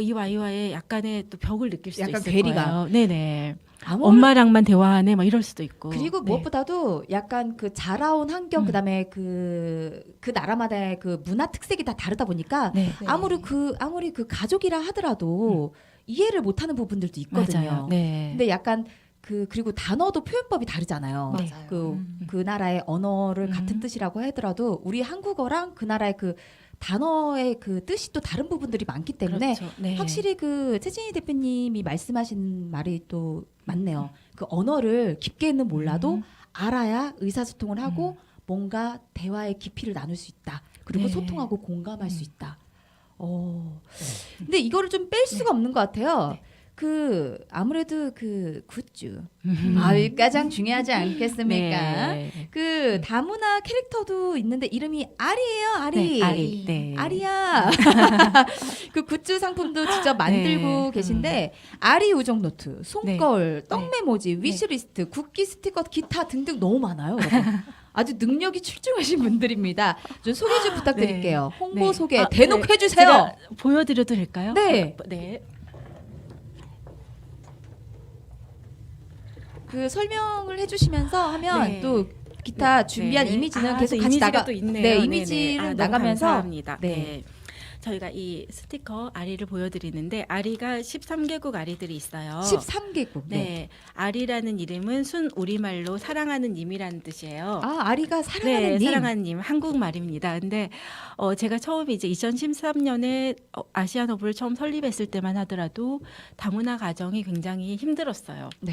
이 아이와의 약간의 또 벽을 느낄 수도 약간 있을 괴리감. 거예요. 네네. 아무래도 엄마랑만 대화하네 막 이럴 수도 있고. 그리고 네. 무엇보다도 약간 그 자라온 환경 그다음에 그 나라마다의 그 문화 특색이 다 다르다 보니까 네. 아무리 그 가족이라 하더라도 이해를 못하는 부분들도 있거든요. 맞아요. 네. 근데 약간 그리고 단어도 표현법이 다르잖아요. 네. 그 나라의 언어를 같은 뜻이라고 하더라도 우리 한국어랑 그 나라의 그 단어의 그 뜻이 또 다른 부분들이 많기 때문에 그렇죠. 네. 확실히 그 최진희 대표님이 말씀하신 말이 또 맞네요. 그 언어를 깊게는 몰라도 알아야 의사소통을 하고 뭔가 대화의 깊이를 나눌 수 있다. 그리고 네. 소통하고 공감할 수 있다. 근데 이거를 좀 뺄 수가 없는 것 같아요. 네. 그 아무래도 그 굿즈 가장 중요하지 않겠습니까? 네. 그 다문화 캐릭터도 있는데 이름이 아리예요. 아리. 네, 아리. 네. 아리야. 그 굿즈 상품도 직접 만들고 네. 계신데 아리 우정 노트, 손거울, 네. 떡메모지, 위시리스트, 국기 스티커, 기타 등등 너무 많아요. 여러분. 아주 능력이 출중하신 분들입니다. 좀 소개 좀 부탁드릴게요. 홍보 네. 소개 대놓고 네. 해주세요. 제가 보여드려도 될까요? 네. 네. 그 설명을 해주시면서 하면 네. 또 기타 준비한 네. 이미지는 아, 계속 또 같이 이미지가 나가. 또 있네요. 네, 네네. 이미지를 너무 나가면서 감사합니다. 네. 네. 저희가 이 스티커 아리를 보여드리는데 아리가 13개국 아리들이 있어요. 13개국. 네. 아리라는 이름은 순 우리말로 사랑하는 님이라는 뜻이에요. 아, 아리가 사랑하는 네, 님. 사랑하는 님 한국말입니다. 근데 제가 처음 이제 2013년에 아시안 허브를 처음 설립했을 때만 하더라도 다문화 가정이 굉장히 힘들었어요. 네.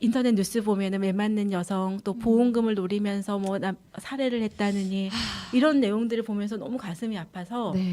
인터넷 뉴스 보면은 매 맞는 여성 또 보험금을 노리면서 살해를 했다느니 이런 내용들을 보면서 너무 가슴이 아파서 네.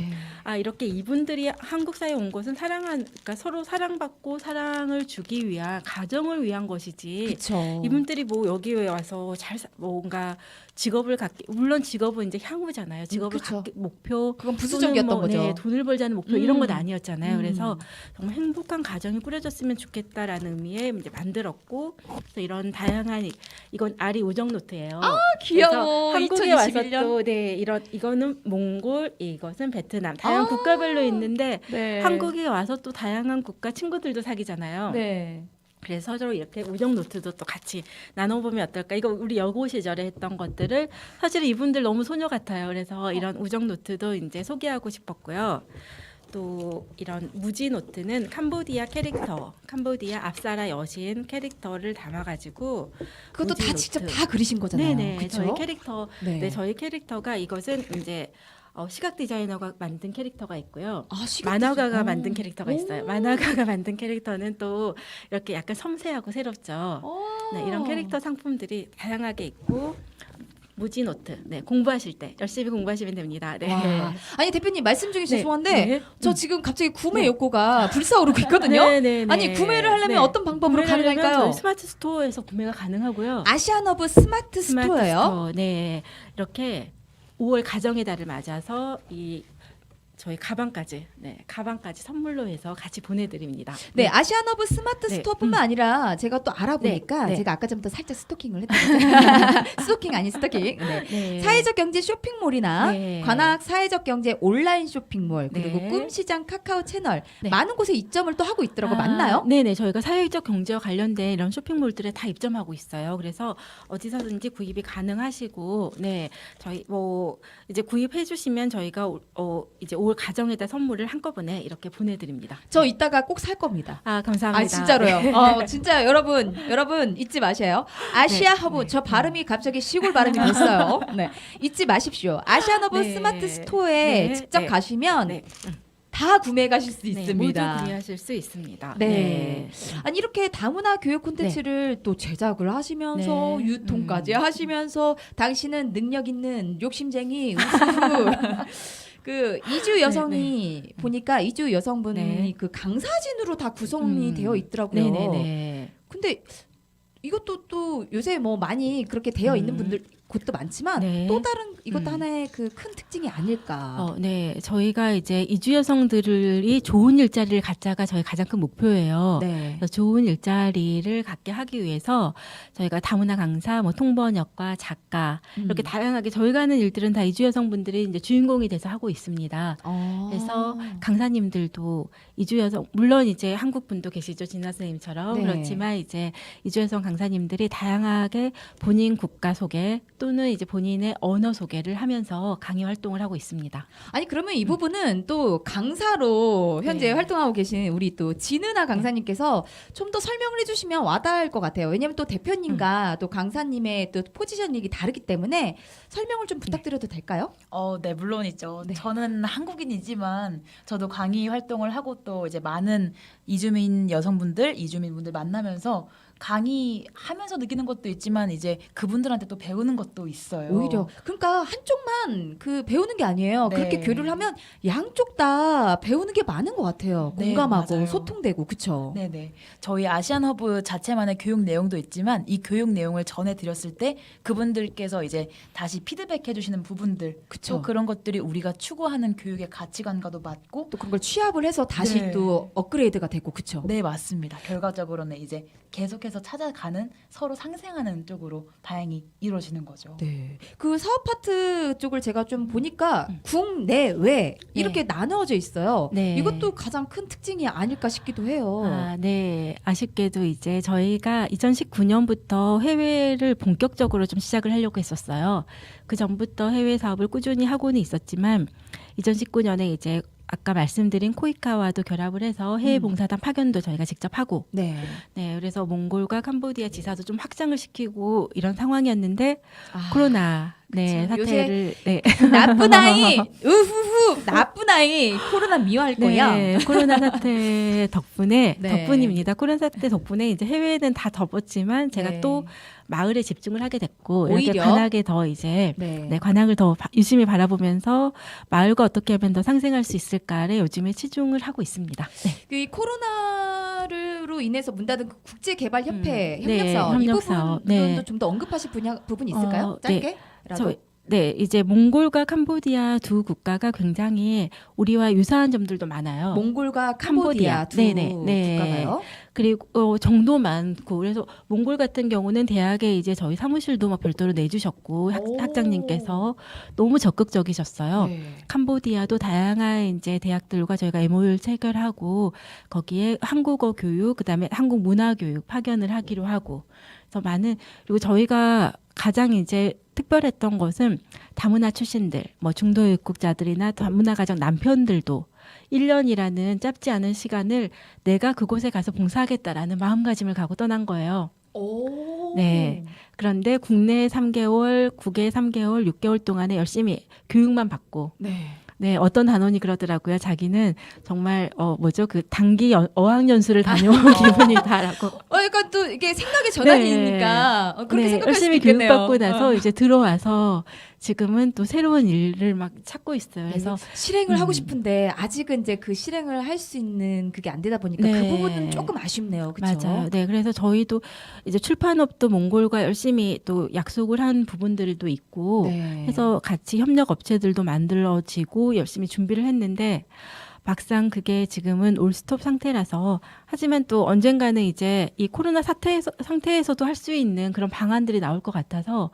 이렇게 이분들이 한국 사회에 온 것은 그러니까 서로 사랑받고 사랑을 주기 위한 가정을 위한 것이지. 그렇죠. 이분들이 뭐 여기에 와서 뭔가 직업을 갖기 물론 직업은 이제 향후잖아요. 직업을 그쵸. 갖기 목표 그건 부수적이었던 또는 거죠. 네, 돈을 벌자는 목표 이런 건 음. 아니었잖아요. 그래서 정말 행복한 가정이 꾸려졌으면 좋겠다라는 의미에 이제 만들었고 그래서 이런 다양한 이건 아리 우정 노트예요. 귀여워. 그래서 한국에 2021년. 와서 또 이거는 몽골, 이것은 베트남 다양한 국가별로 있는데 네. 한국에 와서 또 다양한 국가 친구들도 사귀잖아요. 네. 그래서 서로 이렇게 우정 노트도 또 같이 나눠보면 어떨까? 이거 우리 여고 시절에 했던 것들을 사실 이분들 너무 소녀 같아요. 그래서 이런 우정 노트도 이제 소개하고 싶었고요. 또 이런 무지 노트는 캄보디아 캐릭터, 캄보디아 앞사라 여신 캐릭터를 담아가지고 그것도 무지 다 노트. 직접 다 그리신 거잖아요. 네네. 그쵸? 저희 캐릭터, 네. 저희 캐릭터가 이것은 이제 시각 디자이너가 만든 캐릭터가 있고요. 시각 만화가가 디자인. 만든 캐릭터가 있어요. 만화가가 만든 캐릭터는 또 이렇게 약간 섬세하고 새롭죠. 네, 이런 캐릭터 상품들이 다양하게 있고 무지 노트. 네, 공부하실 때 열심히 공부하시면 됩니다. 네. 와. 아니 대표님 말씀 중에 네. 죄송한데 네. 저 지금 갑자기 구매 네. 욕구가 불사오르고 있거든요. 네, 네, 네. 아니 구매를 하려면 네. 어떤 방법으로 구매를 하려면 가능할까요? 저희 스마트 스토어에서 구매가 가능하고요. 아시안허브 스마트 스마트 스토어예요. 스토어. 네. 이렇게 5월 가정의 달을 맞아서 이 저희 가방까지 선물로 해서 같이 보내드립니다. 네, 아시아너브 스마트 네. 스토어뿐만 아니라 제가 또 알아보니까 네. 제가 아까 전부터 살짝 스토킹을 했거든요. 스토킹 아닌 스토킹. 네. 네. 사회적 경제 쇼핑몰이나 네. 관악 사회적 경제 온라인 쇼핑몰 그리고 네. 꿈시장 카카오 채널 네. 많은 곳에 입점을 또 하고 있더라고. 맞나요? 네네, 저희가 사회적 경제와 관련된 이런 쇼핑몰들에 다 입점하고 있어요. 그래서 어디서든지 구입이 가능하시고, 네, 저희 뭐 이제 구입해주시면 저희가 이제 올 가정에다 선물을 한꺼번에 이렇게 보내드립니다. 저 이따가 꼭 살 겁니다. 아, 감사합니다. 아 진짜로요. 진짜 여러분 잊지 마세요. 아시아 허브 저 발음이 갑자기 시골 발음이 됐어요. 네, 잊지 마십시오. 아시아너브 네. 스마트 스토어에 네. 직접 네. 가시면 네. 다 구매해 가실 수 네, 있습니다. 모두 구매하실 수 있습니다. 네. 아니 이렇게 다문화 교육 콘텐츠를 또 제작을 하시면서 네. 유통까지 하시면서 당신은 능력 있는 욕심쟁이 우후후. 그 이주 여성이 보니까 이주 여성분이 네. 그 강사진으로 다 구성이 되어 있더라고요. 네네네. 근데 이것도 또 요새 뭐 많이 그렇게 되어 있는 분들 곳도 많지만 네. 또 다른 이것도 하나의 그 큰 특징이 아닐까. 네, 저희가 이제 이주 여성들이 좋은 일자리를 갖자가 저희 가장 큰 목표예요. 네. 그래서 좋은 일자리를 갖게 하기 위해서 저희가 다문화 강사, 뭐 통번역과 작가 이렇게 다양하게 저희가 하는 일들은 다 이주 여성분들이 이제 주인공이 돼서 하고 있습니다. 그래서 강사님들도 이주 여성 물론 이제 한국 분도 계시죠, 진아 선생님처럼. 네. 그렇지만 이제 이주 여성 강사님들이 다양하게 본인 국가 소개 또는 이제 본인의 언어 소개를 하면서 강의 활동을 하고 있습니다. 아니 그러면 이 부분은 또 강사로 현재 네. 활동하고 계신 우리 또 진은아 강사님께서 좀 더 설명을 해주시면 와닿을 것 같아요. 왜냐하면 또 대표님과 또 강사님의 또 포지셔닝이 다르기 때문에 설명을 좀 부탁드려도 될까요? 네, 물론이죠. 네. 저는 한국인이지만 저도 강의 활동을 하고 또 이제 많은 이주민 여성분들, 이주민분들 만나면서 강의하면서 느끼는 것도 있지만 이제 그분들한테 또 배우는 것도 있어요. 오히려 그러니까 한쪽만 그 배우는 게 아니에요. 네. 그렇게 교류를 하면 양쪽 다 배우는 게 많은 것 같아요. 네, 공감하고 맞아요. 소통되고 그쵸? 네네. 저희 아시안허브 자체만의 교육 내용도 있지만 이 교육 내용을 전해드렸을 때 그분들께서 이제 다시 피드백해 주시는 부분들 그쵸. 또 그런 것들이 우리가 추구하는 교육의 가치관과도 맞고 또 그런 걸 취합을 해서 다시 네. 또 업그레이드가 되고 그쵸? 네 맞습니다. 결과적으로는 이제 계속해서 찾아가는 서로 상생하는 쪽으로 다행히 이루어지는 거죠. 네. 그 사업 파트 쪽을 제가 좀 보니까 국내외 이렇게 나누어져 있어요. 네. 이것도 가장 큰 특징이 아닐까 싶기도 해요. 네. 아쉽게도 이제 저희가 2019년부터 해외를 본격적으로 좀 시작을 하려고 했었어요. 그 전부터 해외 사업을 꾸준히 하고는 있었지만 2019년에 이제 아까 말씀드린 코이카와도 결합을 해서 해외 봉사단 파견도 저희가 직접 하고 네. 네, 그래서 몽골과 캄보디아 지사도 좀 확장을 시키고 이런 상황이었는데 아, 코로나 네, 그쵸. 사태를 네. 나쁜 아이, 우후후, 나쁜 아이, 코로나 미워할 거야. 네, 코로나 사태 덕분에 네. 덕분입니다. 코로나 사태 덕분에 이제 해외는 다 덮었지만 제가 네. 또 마을에 집중을 하게 됐고 이렇게 오히려? 관악에 더 이제 네. 네, 관악을 더 유심히 바라보면서 마을과 어떻게 하면 더 상생할 수 있을까를 요즘에 치중을 하고 있습니다. 네. 그 이 코로나로 인해서 문 닫은 그 국제개발협회 네, 협력사업 이 협력사업. 부분도 네. 좀 더 언급하실 부분이 있을까요? 네. 짧게? 네, 이제 몽골과 캄보디아 두 국가가 굉장히 우리와 유사한 점들도 많아요. 몽골과 캄보디아 두 네네, 네. 국가가요? 그리고 정도 많고 그래서 몽골 같은 경우는 대학에 이제 저희 사무실도 막 별도로 내주셨고 오. 학장님께서 너무 적극적이셨어요. 네. 캄보디아도 다양한 이제 대학들과 저희가 MOU를 체결하고 거기에 한국어 교육 그다음에 한국 문화 교육 파견을 하기로 하고 그래서 많은 그리고 저희가 가장 이제 특별했던 것은 다문화 출신들, 뭐 중도 입국자들이나 다문화 가정 남편들도 1년이라는 짧지 않은 시간을 내가 그곳에 가서 봉사하겠다라는 마음가짐을 갖고 떠난 거예요. 오. 네. 그런데 국내 3개월, 국외 3개월, 6개월 동안에 열심히 교육만 받고 네. 네, 어떤 단원이 그러더라고요. 자기는 정말 그 단기 어학연수를 다녀온 기분이다라고. 그러니까 또 이게 생각의 전환이니까 그렇게 네, 생각할 수도 열심히 있겠네요. 교육받고 나서 이제 들어와서 지금은 또 새로운 일을 막 찾고 있어요. 그래서 실행을 하고 싶은데 아직은 이제 그 실행을 할 수 있는 그게 안 되다 보니까 그 네. 부분은 조금 아쉽네요. 그렇죠? 맞아요. 네, 그래서 저희도 이제 출판업도 몽골과 열심히 또 약속을 한 부분들도 있고 네. 해서 같이 협력 업체들도 만들어지고 열심히 준비를 했는데 막상 그게 지금은 올스톱 상태라서 하지만 또 언젠가는 이제 이 코로나 상태에서도 할 수 있는 그런 방안들이 나올 것 같아서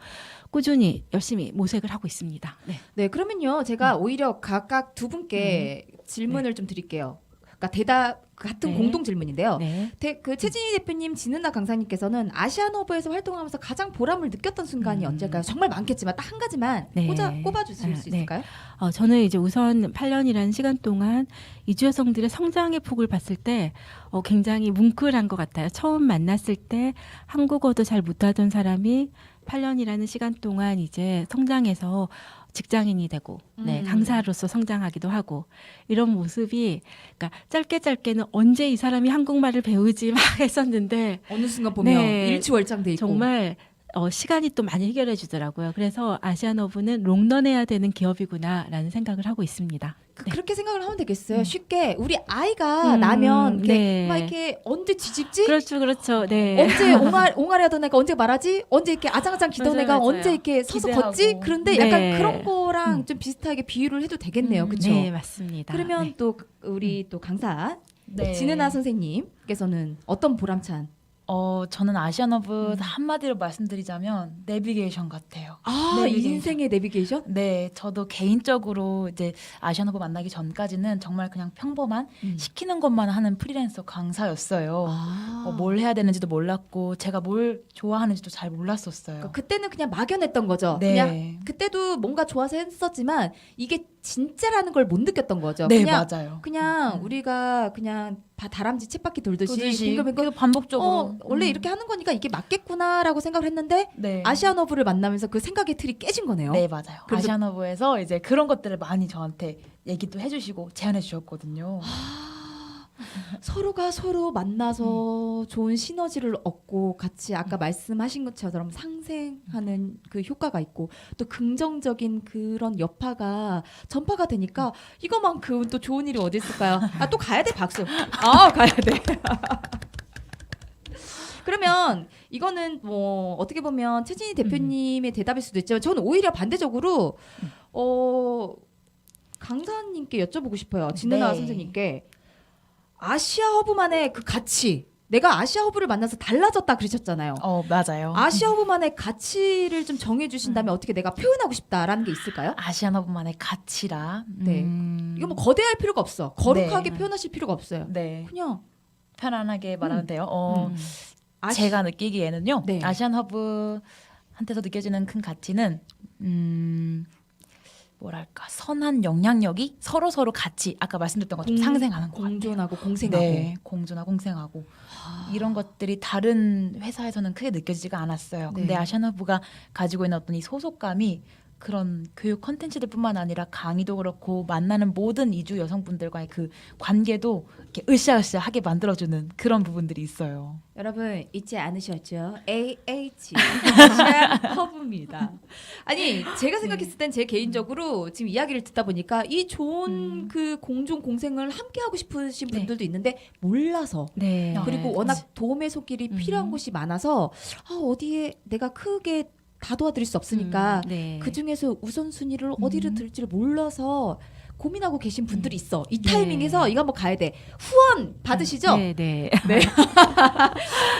꾸준히 열심히 모색을 하고 있습니다. 네. 네, 그러면요. 제가 오히려 각각 두 분께 질문을 좀 드릴게요. 그러니까 대답 같은 네. 공동 질문인데요. 네. 그 최진희 대표님, 진은아 강사님께서는 아시아노브에서 활동하면서 가장 보람을 느꼈던 순간이 언제일까요? 정말 많겠지만 딱 한 가지만 네. 꼽아주실 수 네. 있을까요? 저는 이제 우선 8년이라는 시간 동안 이주 여성들의 성장의 폭을 봤을 때 굉장히 뭉클한 것 같아요. 처음 만났을 때 한국어도 잘 못하던 사람이 8년이라는 시간 동안 이제 성장해서 직장인이 되고 강사로서 성장하기도 하고 이런 모습이 그러니까 짧게는 언제 이 사람이 한국말을 배우지 막 했었는데 어느 순간 보면 네. 일치월장돼 있고 정말 시간이 또 많이 해결해 주더라고요. 그래서 아시아노브는 롱런해야 되는 기업이구나라는 생각을 하고 있습니다. 그렇게 생각을 하면 되겠어요. 쉽게 우리 아이가 나면 네. 막 이렇게 언제 뒤집지? 그렇죠. 네. 언제 옹알이 하던 애가 언제 말하지? 언제 이렇게 아장아장 기던 맞아요, 애가 맞아요. 언제 이렇게 서서 기대하고. 걷지? 그런데 네. 약간 그런 거랑 좀 비슷하게 비유를 해도 되겠네요. 그렇죠? 네, 맞습니다. 그러면 네. 또 우리 또 강사 네. 진은아 선생님께서는 어떤 보람찬? 저는 아시아노브 한마디로 말씀드리자면 내비게이션 같아요. 내비게이션. 인생의 내비게이션? 네, 저도 개인적으로 이제 아시아노브 만나기 전까지는 정말 그냥 평범한 시키는 것만 하는 프리랜서 강사였어요. 뭘 해야 되는지도 몰랐고 제가 뭘 좋아하는지도 잘 몰랐었어요. 그러니까 그때는 그냥 막연했던 거죠. 네. 그냥 그때도 뭔가 좋아서 했었지만 이게 진짜라는 걸 못 느꼈던 거죠. 네, 그냥 맞아요. 그냥 우리가 그냥 다람쥐 쳇바퀴 돌듯이 빙글빙글 계속 반복적으로 원래 이렇게 하는 거니까 이게 맞겠구나라고 생각을 했는데 네. 아시아노브를 만나면서 그 생각의 틀이 깨진 거네요. 네, 맞아요. 그래서- 아시아노브에서 이제 그런 것들을 많이 저한테 얘기도 해주시고 제안해 주셨거든요. 서로가 서로 만나서 좋은 시너지를 얻고 같이 아까 말씀하신 것처럼 상생하는 그 효과가 있고 또 긍정적인 그런 여파가 전파가 되니까 이거만큼 또 좋은 일이 어디 있을까요? 또 가야 돼 박수. 가야 돼. 그러면 이거는 뭐 어떻게 보면 최진희 대표님의 대답일 수도 있지만 저는 오히려 반대적으로 강사님께 여쭤보고 싶어요. 진은아 네. 선생님께 아시아 허브만의 그 가치, 내가 아시아 허브를 만나서 달라졌다 그러셨잖아요. 맞아요. 아시아 허브만의 가치를 좀 정해주신다면 어떻게 내가 표현하고 싶다라는 게 있을까요? 아시아노브만의 가치라. 네. 이거 뭐 거대할 필요가 없어. 거룩하게 네. 표현하실 필요가 없어요. 네. 그냥 편안하게 말하면 돼요. 아시- 제가 느끼기에는요. 네. 아시안 허브한테서 느껴지는 큰 가치는 뭐랄까 선한 영향력이 서로 같이 아까 말씀드렸던 것처럼 상생하는 것 같아요. 공존하고 공생하고. 네, 공존하고 공생하고 이런 것들이 다른 회사에서는 크게 느껴지지가 않았어요. 근데 네. 아시안 허브가 가지고 있는 어떤 이 소속감이 그런 교육 콘텐츠들뿐만 아니라 강의도 그렇고 만나는 모든 이주 여성분들과의 그 관계도 이렇게 으쌰으쌰하게 만들어주는 그런 부분들이 있어요. 여러분 잊지 않으셨죠? AH 아시아 허브입니다. 아니 제가 생각했을 땐 제 개인적으로 지금 이야기를 듣다 보니까 이 좋은 그 공존 공생을 함께 하고 싶으신 네. 분들도 있는데 몰라서 네. 그리고 네. 워낙 도움의 손길이 필요한 곳이 많아서 어디에 내가 크게 다 도와드릴 수 없으니까 네. 그 중에서 우선순위를 어디를 들지를 몰라서 고민하고 계신 분들이 있어. 이 타이밍에서 이거 한번 가야 돼. 후원 받으시죠? 네, 네.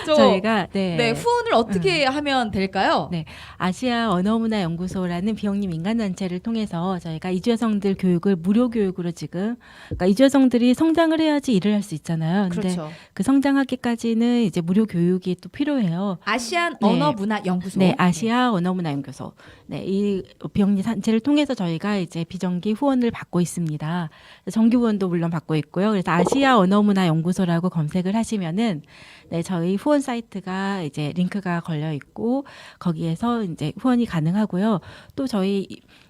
저희가 저희가 후원을 어떻게 하면 될까요? 네. 아시아 언어문화연구소라는 비영리 민간단체를 통해서 저희가 이주 여성들 교육을 무료 교육으로 지금 그러니까 이주 여성들이 성장을 해야지 일을 할 수 있잖아요. 근데 그렇죠. 그 성장하기까지는 이제 무료 교육이 또 필요해요. 아시안 네. 언어문화연구소. 네, 아시아 언어문화연구소. 네, 이 비영리 단체를 통해서 저희가 이제 비정기 후원을 받고 있습니다. 정기 후원도 물론 받고 있고요. 그래서 아시아 언어문화연구소라고 검색을 하시면은 네, 저희 후원 사이트가 이제 링크가 걸려 있고 거기에서 이제 후원이 가능하고요. 또 저희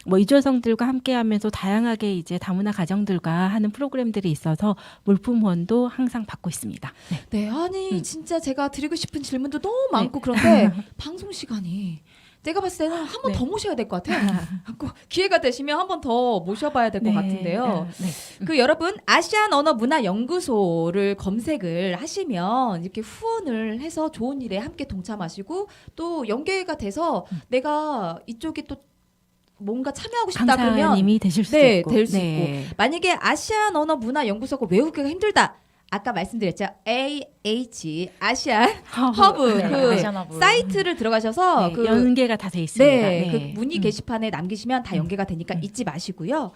뭐 이주 여성들과 함께하면서 다양하게 이제 다문화 가정들과 하는 프로그램들이 있어서 물품 후원도 항상 받고 있습니다. 네. 네, 아니 진짜 제가 드리고 싶은 질문도 너무 많고 그런데 방송 시간이 제가 봤을 때는 한 번 네. 더 모셔야 될 것 같아요. 꼭 기회가 되시면 한 번 더 모셔봐야 될 것 같은데요. 그 여러분 아시안 언어 문화 연구소를 검색을 하시면 이렇게 후원을 해서 좋은 일에 함께 동참하시고 또 연계가 돼서 내가 이쪽에 또 뭔가 참여하고 싶다 그러면 강사님이 되실 수 네, 있고. 될 수 네. 있고 만약에 아시안 언어 문화 연구소가 외우기가 힘들다. 아까 말씀드렸죠. AH 아시안 허브 네, 그 아시안 허브. 사이트를 들어가셔서 네, 그 연계가 다 돼 있습니다. 네, 네. 그 문의 게시판에 남기시면 다 연계가 되니까 잊지 마시고요.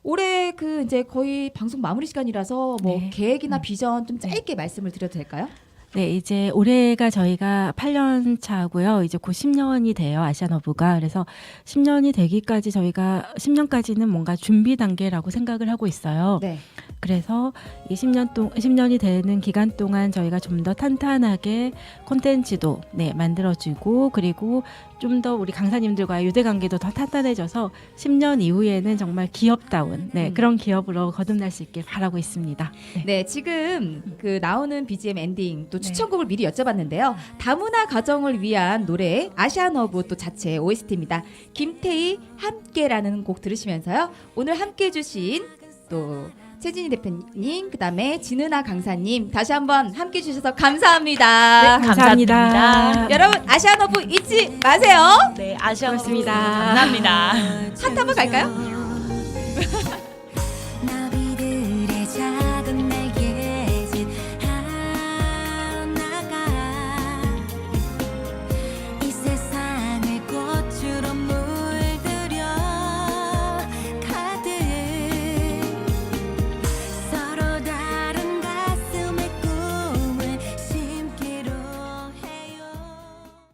올해 그 이제 거의 방송 마무리 시간이라서 뭐 네. 계획이나 비전 좀 짧게 말씀을 드려도 될까요? 네, 이제 올해가 저희가 8년 차고요. 이제 곧 10년이 돼요. 아시안허브가. 그래서 10년이 되기까지 저희가 10년까지는 뭔가 준비 단계라고 생각을 하고 있어요. 네. 그래서 이 10년이 되는 기간 동안 저희가 좀 더 탄탄하게 콘텐츠도 만들어주고 그리고 좀 더 우리 강사님들과의 유대 관계도 더 탄탄해져서 10년 이후에는 정말 기업다운 그런 기업으로 거듭날 수 있길 바라고 있습니다. 네, 지금 그 나오는 BGM 엔딩 또 추천곡을 미리 여쭤봤는데요. 다문화 가정을 위한 노래 아시안허브 또 자체 OST입니다. 김태희 함께라는 곡 들으시면서요. 오늘 함께 해주신 또 최진희 대표님, 그다음에 진은아 강사님 다시 한번 함께 해주셔서 감사합니다. 네, 감사합니다. 여러분 아시안허브 잊지 마세요. 네, 아시안 고맙습니다. 감사합니다. 하트 한번 갈까요?